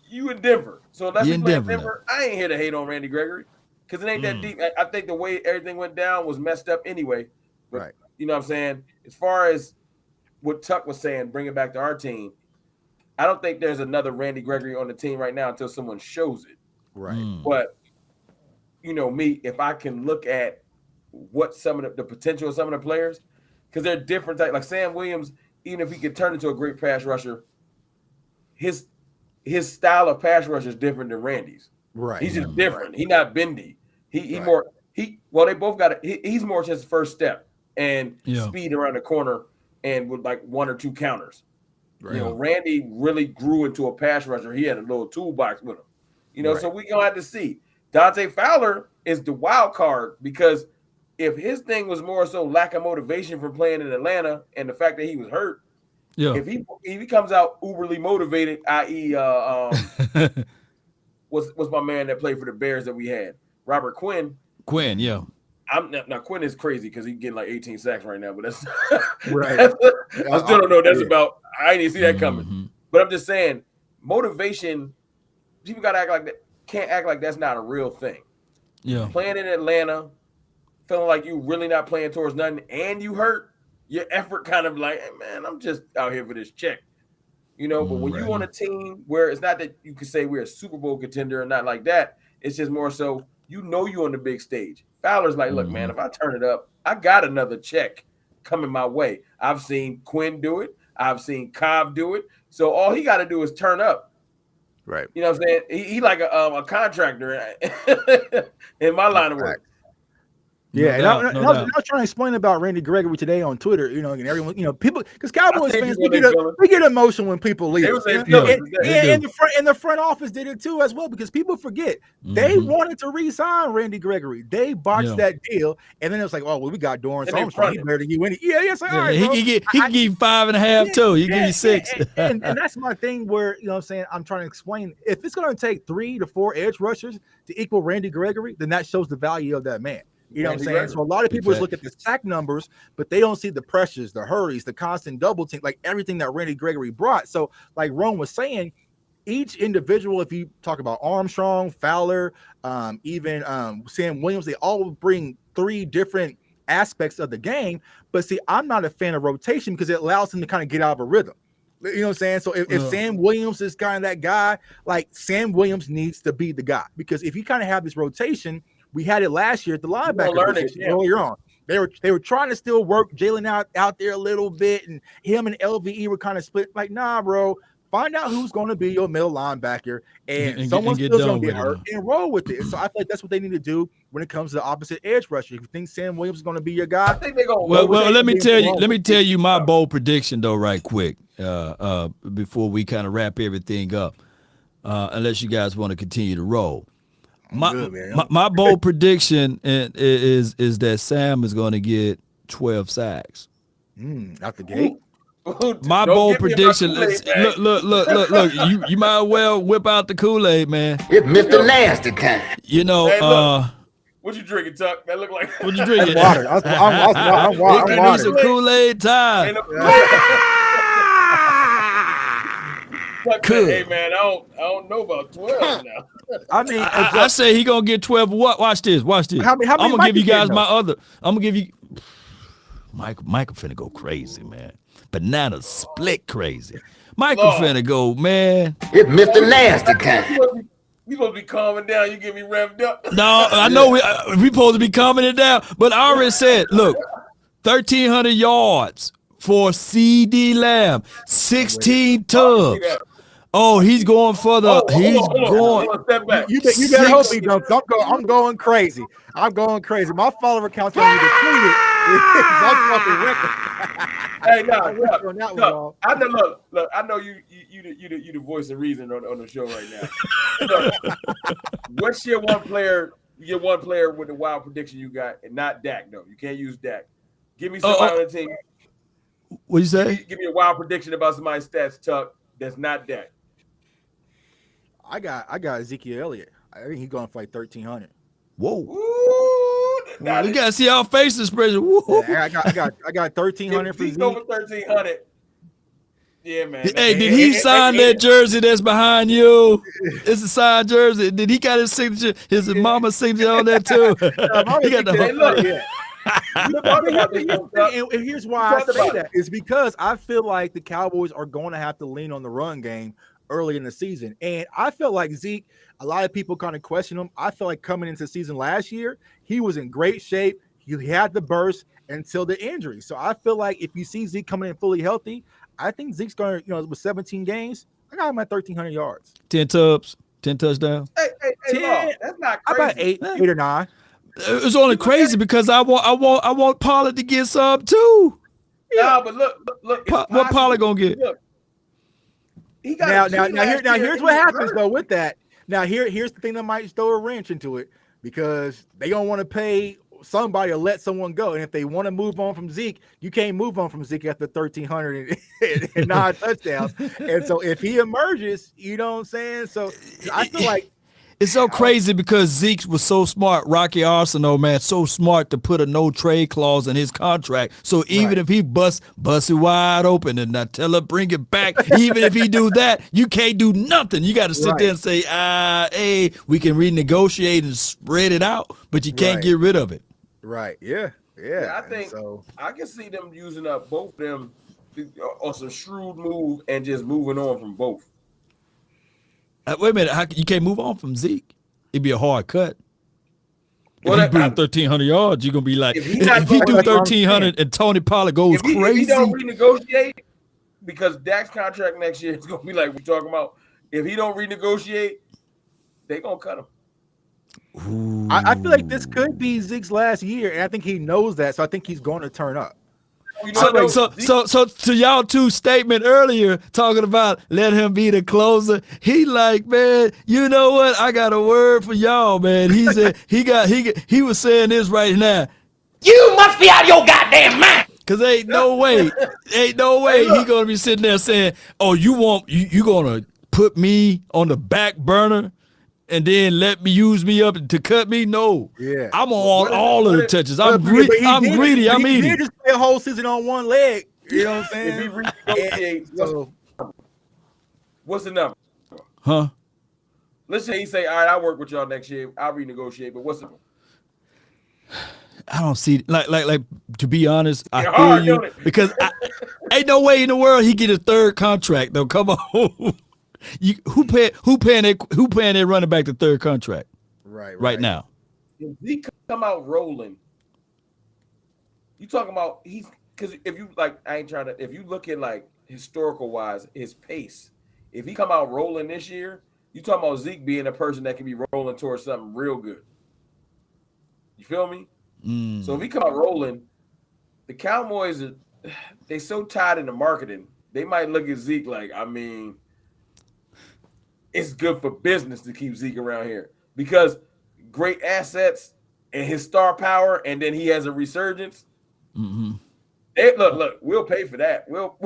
you in Denver. So unless we play in Denver, I ain't here to hate on Randy Gregory. Because it ain't that deep. I think the way everything went down was messed up anyway. But you know what I'm saying? As far as what Tuck was saying, bring it back to our team, I don't think there's another Randy Gregory on the team right now until someone shows it. Right. But you know me, if I can look at what some of the potential of some of the players, because they're different type. Like Sam Williams, even if he could turn into a great pass rusher, his his style of pass rush is different than Randy's. Right. He's just different. He's not bendy. He Right. more well, they both got it. He's more just first step and Yeah. speed around the corner and with like one or two counters. Right. You know, Randy really grew into a pass rusher. He had a little toolbox with him. You know, Right. so we're gonna have to see. Dante Fowler is the wild card because if his thing was more so lack of motivation from playing in Atlanta and the fact that he was hurt, Yeah. if he comes out uberly motivated, i.e., what's my man that played for the Bears that we had, Robert Quinn. Quinn, yeah. Now Quinn is crazy because he's getting like 18 sacks right now, but that's Right. I still don't know what that's Yeah. about. I didn't see that coming. Mhm. But I'm just saying, motivation. People gotta act like that. Can't act like that's not a real thing. Yeah. Playing in Atlanta, feeling like you really not playing towards nothing, and you hurt, your effort kind of like, hey, man, I'm just out here for this check, you know. But when you on a team where it's not that you can say we're a Super Bowl contender or not like that, it's just more so you know you on the big stage. Fowler's like, look, man, if I turn it up, I got another check coming my way. I've seen Quinn do it. I've seen Cobb do it. So all he got to do is turn up. Right. You know what I'm saying? He like a contractor in my line of work. Yeah, No and doubt. I was trying to explain about Randy Gregory today on Twitter, you know, and everyone, you know, people, because Cowboys I fans, think we get emotional when people leave. They was saying And- Phillips and, today. and the front office did it too as well, because people forget they wanted to re-sign Randy Gregory. They botched that deal, and then it was like, oh well, we got Dorrance And they Armstrong. He fronted. better than you. Yeah, it's like, all right, he bro. can give you 5.5 too. He can give you 6. And that's my thing where, you know what I'm saying, I'm trying to explain, if it's going to take 3 to 4 edge rushers to equal Randy Gregory, then that shows the value of that man. You know what I'm saying? So a lot of people just look at the sack numbers, but they don't see the pressures, the hurries, the constant double team, like everything that Randy Gregory brought. So like Ron was saying, each individual, if you talk about Armstrong, Fowler, even Sam Williams, they all bring 3 different aspects of the game. But see, I'm not a fan of rotation because it allows them to kind of get out of a rhythm. You know what I'm saying? So if Sam Williams is kind of that guy, like Sam Williams needs to be the guy, because if you kind of have this rotation, we had it last year at the linebacker position earlier on. They were trying to still work Jalen out there a little bit, and him and LVE were kind of split. Like, nah, bro, find out who's going to be your middle linebacker, and someone's still going to get hurt and roll with it. So I feel like that's what they need to do when it comes to the opposite edge rusher. If you think Sam Williams is going to be your guy, I think they're going. Well, let me tell you my bold prediction though, right quick, before we kind of wrap everything up, unless you guys want to continue to roll. My bold prediction is that Sam is going to get 12 sacks. Out the gate. My bold prediction. Look. You might well whip out the Kool-Aid, man. It's Mr. Nasty kind. You know. Hey, look. What you drinking, Tuck? That look like what you drinking? Water. I'm water. Need some Kool-Aid time. Cool. Hey man, I don't know about 12 now. I mean, I say he gonna get 12. What? Watch this. How many I'm gonna give you guys getting, my other. I'm gonna give you. Michael finna go crazy, man. Banana split crazy. Michael finna go, man. It's Mr. Nasty kind. You supposed to be calming down. You get me revved up. No, I know we supposed to be calming it down, but I already said, look, 1,300 yards for CD Lamb, 16 tubs. Oh, he's going for the. Hold on, step back. You better hope he don't. I'm going crazy. I'm going crazy. My follower count's going to be depleted. Hey, no. I know. Look. I know you the voice of reason on the show right now. Look, what's your one player? Your one player with the wild prediction you got, and not Dak though. You can't use Dak. Give me somebody on the team. What you say? Give me a wild prediction about somebody's stats, Tuck. That's not Dak. I got Ezekiel Elliott. I think he's going for like 1,300. Whoa. Ooh, you gotta see our face expression. Yeah, I got 1,300 for Zeke. Zeke. Over 1,300. Yeah, man. Hey, did he sign that jersey that's behind you? It's a signed jersey. Did he got his signature, his mama's signature on that too? He got the And here's why I say that is because I feel like the Cowboys are going to have to lean on the run game early in the season. And I feel like Zeke, a lot of people kind of question him. I feel like coming into the season last year, he was in great shape. He had the burst until the injury. So I feel like if you see Zeke coming in fully healthy, I think Zeke's going to, with 17 games, I got him at 1,300 yards. 10 tubs, 10 touchdowns. Hey, 10, Law, that's not How crazy. about eight or 9? It's only crazy because I want Pollard to get some too. No, but look. It's What Pollard gonna get? Look, he got Here's what happens though with that. Now here's the thing that might throw a wrench into it because they don't want to pay somebody or let someone go. And if they want to move on from Zeke, you can't move on from Zeke after 1,300 and 9 touchdowns. And so if he emerges, you know what I'm saying? So I feel like it's so crazy because Zeke was so smart, Rocky Arsenal, man, so smart to put a no trade clause in his contract. So even if he bust it wide open and I tell her bring it back, even if he do that, you can't do nothing. You got to sit there and say, hey, we can renegotiate and spread it out, but you can't get rid of it. Right. Yeah. I think I can see them using up both of them on some shrewd move and just moving on from both. Wait a minute, you can't move on from Zeke. It'd be a hard cut. If he bring 1,300 yards, you're gonna be like, if he do 1,300 and Tony Pollard goes crazy. If he don't renegotiate, because Dak's contract next year is gonna be like we talking about. If he don't renegotiate, they gonna cut him. I feel like this could be Zeke's last year, and I think he knows that, so I think he's going to turn up. So to y'all two statement earlier talking about let him be the closer. He like, man, you know what? I got a word for y'all, man. He said he was saying this right now. You must be out of your goddamn mind. Cause ain't no way he gonna be sitting there saying, oh, you gonna put me on the back burner and then let me use me up to cut me? No. Yeah. I'm on all of the touches. I'm greedy. I'm eating. He just play a whole season on one leg. You know what I'm saying? If he renegotiates, what's the number? Huh? Let's say he say, all right, I'll work with y'all next year. I'll renegotiate, but what's the number? I don't see like to be honest, I feel hard, you because ain't no way in the world he get a third contract though. Come on. Who paying that running back the third contract right now? If he come out rolling, you talking about he's because if you like, I ain't trying to. If you look at like historical wise, his pace. If he come out rolling this year, you talking about Zeke being a person that can be rolling towards something real good. You feel me? So if he come out rolling, the Cowboys they so tied into marketing, they might look at Zeke like, I mean, it's good for business to keep Zeke around here because great assets and his star power, and then he has a resurgence. Mm-hmm. Hey, look, we'll pay for that. We'll.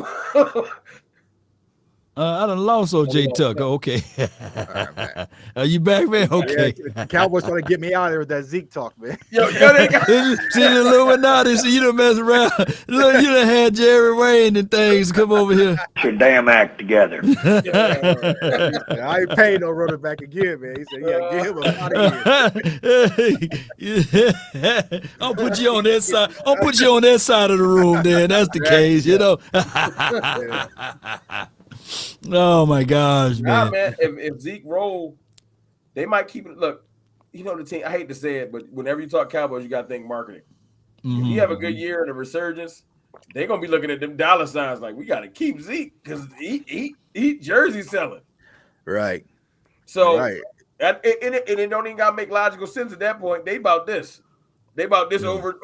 I done lost O.J. Tucker. Okay. Right, Are you back, man? Okay. Yeah, the Cowboys trying to get me out of there with that Zeke talk, man. Yo, they got See the Illuminati, so you done mess around. Look, you done had Jerry Wayne and things come over here. Get your damn act together. I ain't paying no running back again, man. He said, yeah, get him out of here. I'll put you on that side. I'll put you on that side of the room then. That's the case, you know. Oh my gosh, man. Nah, man. If Zeke roll, they might keep it. Look, you know the team. I hate to say it, but whenever you talk Cowboys, you got to think marketing. Mm-hmm. If you have a good year and a resurgence, they're gonna be looking at them dollar signs like we got to keep Zeke because he jersey selling. Right. So and it don't even gotta make logical sense at that point. They about this. They about this over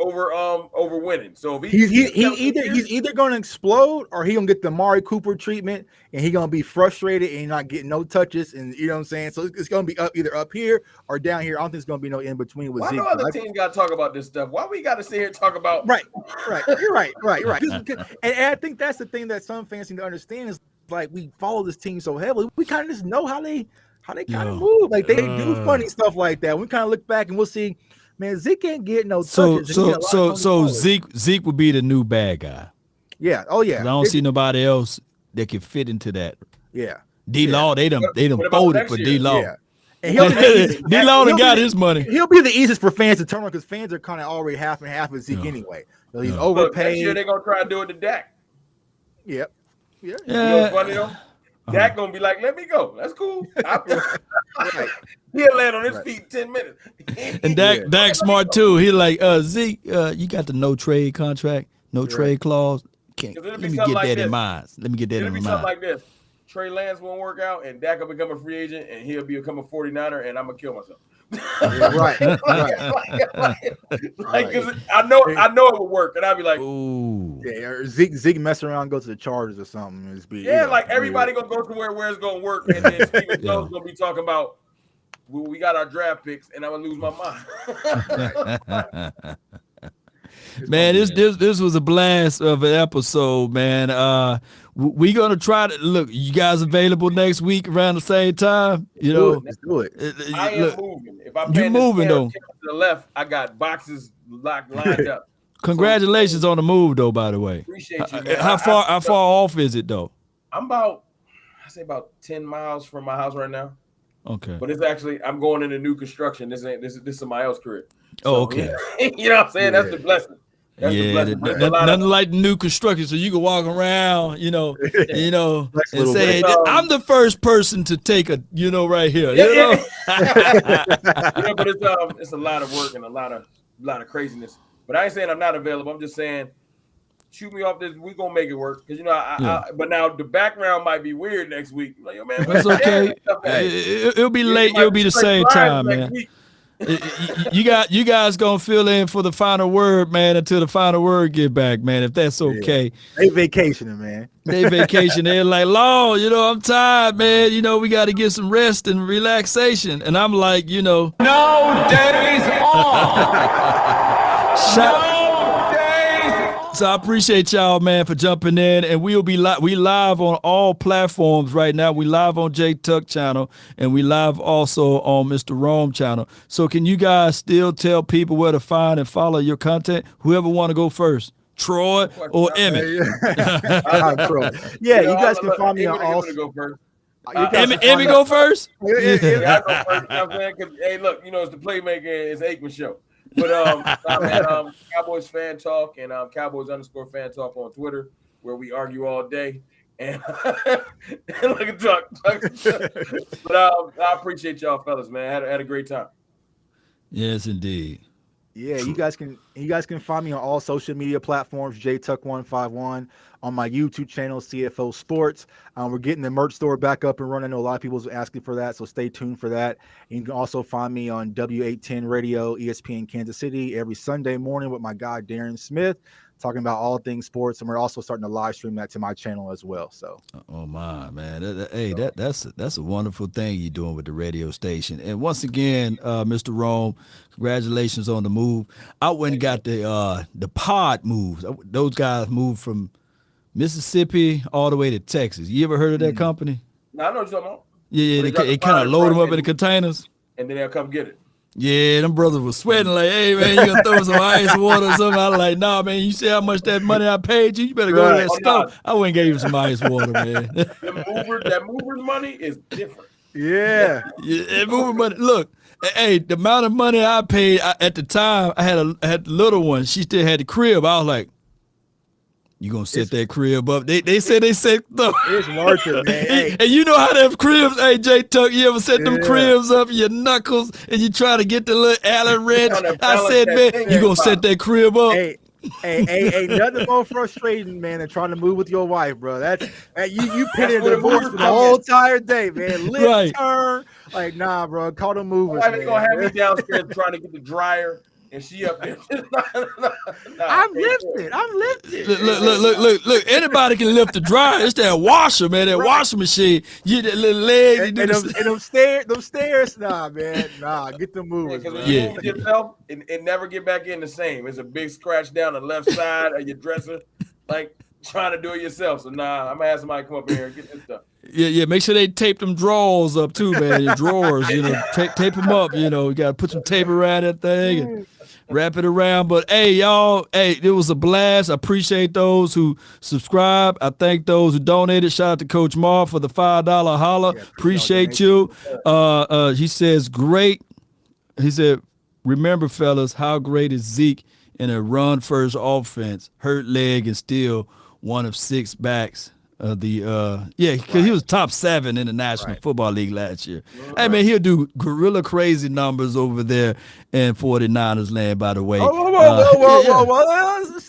winning. So if he's either going to explode or he going to get the Amari Cooper treatment and he going to be frustrated and not getting no touches, and you know what I'm saying. So it's going to be either up here or down here. I don't think it's going to be no in between with Zeke. Why do other teams got to talk about this stuff? Why we got to sit here and talk about? Right. You're right. And I think that's the thing that some fans need to understand is like we follow this team so heavily, we kind of just know how they kind of move. Like they do funny stuff like that. We kind of look back and we'll see. Man, Zeke ain't getting no touches. So Zeke would be the new bad guy. Yeah. Oh yeah. I don't see nobody else that can fit into that. Yeah. D-Law, they done voted for D-Law. Yeah. And D-Law done got his money. He'll be the easiest for fans to turn on because fans are kind of already half and half with Zeke anyway. So he's overpaid. Next year they're gonna try to do it to Dak. Yep. Yeah. You know what's funny though? Dak gonna be like, let me go. That's cool. He'll land on his feet in 10 minutes. And Dak's smart too. He like, Zeke, you got the no trade contract, no trade clause. Let me get that in mind. Something like this. Trey Lance won't work out, and Dak will become a free agent, and he'll become a 49er, and I'm gonna kill myself. Right. Because I know it would work, and I'd be like, ooh. Yeah, or Zeke mess around, go to the Chargers or something. Everybody gonna go to where it's gonna work, and then Steven Jones gonna be talking about, well, we got our draft picks, and I'm gonna lose my mind. Man, this was a blast of an episode, man. We're gonna try to look. You guys available next week around the same time? Let's do it. I am moving. If I'm moving though. To the left, I got boxes lined up. Congratulations on the move, though. By the way, appreciate you, man. How far off is it though? I'm about 10 miles from my house right now. Okay, but it's actually I'm going into new construction. This is somebody else's crib. So, okay. You know what I'm saying? That's the blessing. Nothing like new construction, so you can walk around, and say, "I'm the first person to take a, right here." But it's a lot of work and a lot of craziness. But I ain't saying I'm not available. I'm just saying, shoot me off this. We gonna make it work because but now the background might be weird next week. Like, yo, man, that's okay. It'll be late. It'll be the same time, man. You guys gonna fill in for the final word, man, until the final word get back, man. If that's okay. They vacationing, man. They vacation. They're like, Lord, I'm tired, man. We got to get some rest and relaxation. And I'm like, no days off. So I appreciate y'all, man, for jumping in, and we live on all platforms right now. We live on J Tuck channel, and we live also on Mr. Rome channel. So can you guys still tell people where to find and follow your content? Whoever want to go first, Troy or Emmett? Troy. Yeah, you guys can find me on all. Emmett go first. Yeah, I go first. You know what I'm saying? 'Cause, hey, look, it's the playmaker. It's Aikman show. But Cowboys fan talk and Cowboys_fan talk on Twitter, where we argue all day and look at talk. But I appreciate y'all fellas, man. Had a great time. Yes, indeed. Yeah, you guys can find me on all social media platforms, JTuck151, on my YouTube channel, CFO Sports. We're getting the merch store back up and running. I know a lot of people are asking for that, so stay tuned for that. And you can also find me on W810 Radio, ESPN Kansas City, every Sunday morning with my guy Darren Smith, talking about all things sports, and we're also starting to live stream that to my channel as well. So, oh my man, that's a wonderful thing you're doing with the radio station. And once again, Mr. Rome, congratulations on the move. I went and got the pod moves. Those guys moved from Mississippi all the way to Texas. You ever heard of that company? No, I know what you're talking about. Yeah, they kind of load them up in the containers, and then they'll come get it. Yeah, them brothers was sweating like, hey, man, you gonna throw some ice water or something? I was like, nah, man, you see how much that money I paid you? You better go to that store. I went and gave you some ice water, man. That mover's money is different. Yeah. That mover money. Look, hey, the amount of money I paid at the time, I had the little one. She still had the crib. I was like, you gonna set that crib up? They said they set up. It's worth it, man. Hey. And you know how them cribs, hey, J Tuck, you ever set them cribs up in your knuckles and you try to get the little Allen wrench? I said, man, you gonna set that crib up? Hey, nothing more frustrating, man, than trying to move with your wife, bro. You put in the divorce for the whole entire day, man. Lift, turn, like, nah, bro. Call the movers. They're gonna have me downstairs trying to get the dryer. And she up there. I'm lifted. Look. Anybody can lift the dryer. It's that washer, man. That washing machine. You that little leg. And them stairs. Nah, man. Nah, get them moving. Because when you move it yourself, it never get back in the same. It's a big scratch down the left side of your dresser, like trying to do it yourself. So nah, I'm gonna have somebody come up in here and get this stuff. Yeah. Make sure they tape them drawers up too, man. Your drawers, tape them up. You gotta put some tape around that thing and wrap it around. But hey, y'all, it was a blast. I appreciate those who subscribe. I thank those who donated. Shout out to Coach Mar for the $5 holla. Yeah, appreciate you. He says, great. He said, remember, fellas, how great is Zeke in a run-first offense, hurt leg, and still one of 6 backs. Because he was top 7 in the National Football League last year. Right. Hey, man, he'll do gorilla crazy numbers over there in 49ers land, by the way. Whoa.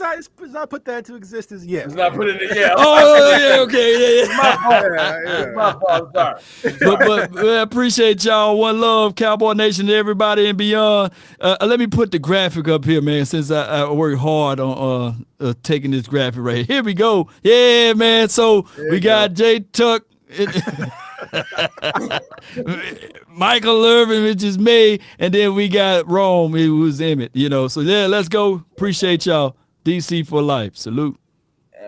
let's not put that into existence yet. Let's not put it in. Yeah. Oh, yeah, okay, yeah. My fault. Yeah, yeah. It's my fault. I'm sorry. But I appreciate y'all. One love, Cowboy Nation, to everybody and beyond. Let me put the graphic up here, man, since I worked hard on taking this graphic right here. Here we go. Yeah, man. So we got Jay Tuck, Michael Irvin, which is me, and then we got Rome, who's Emmett. So yeah, let's go. Appreciate y'all. DC for life. Salute.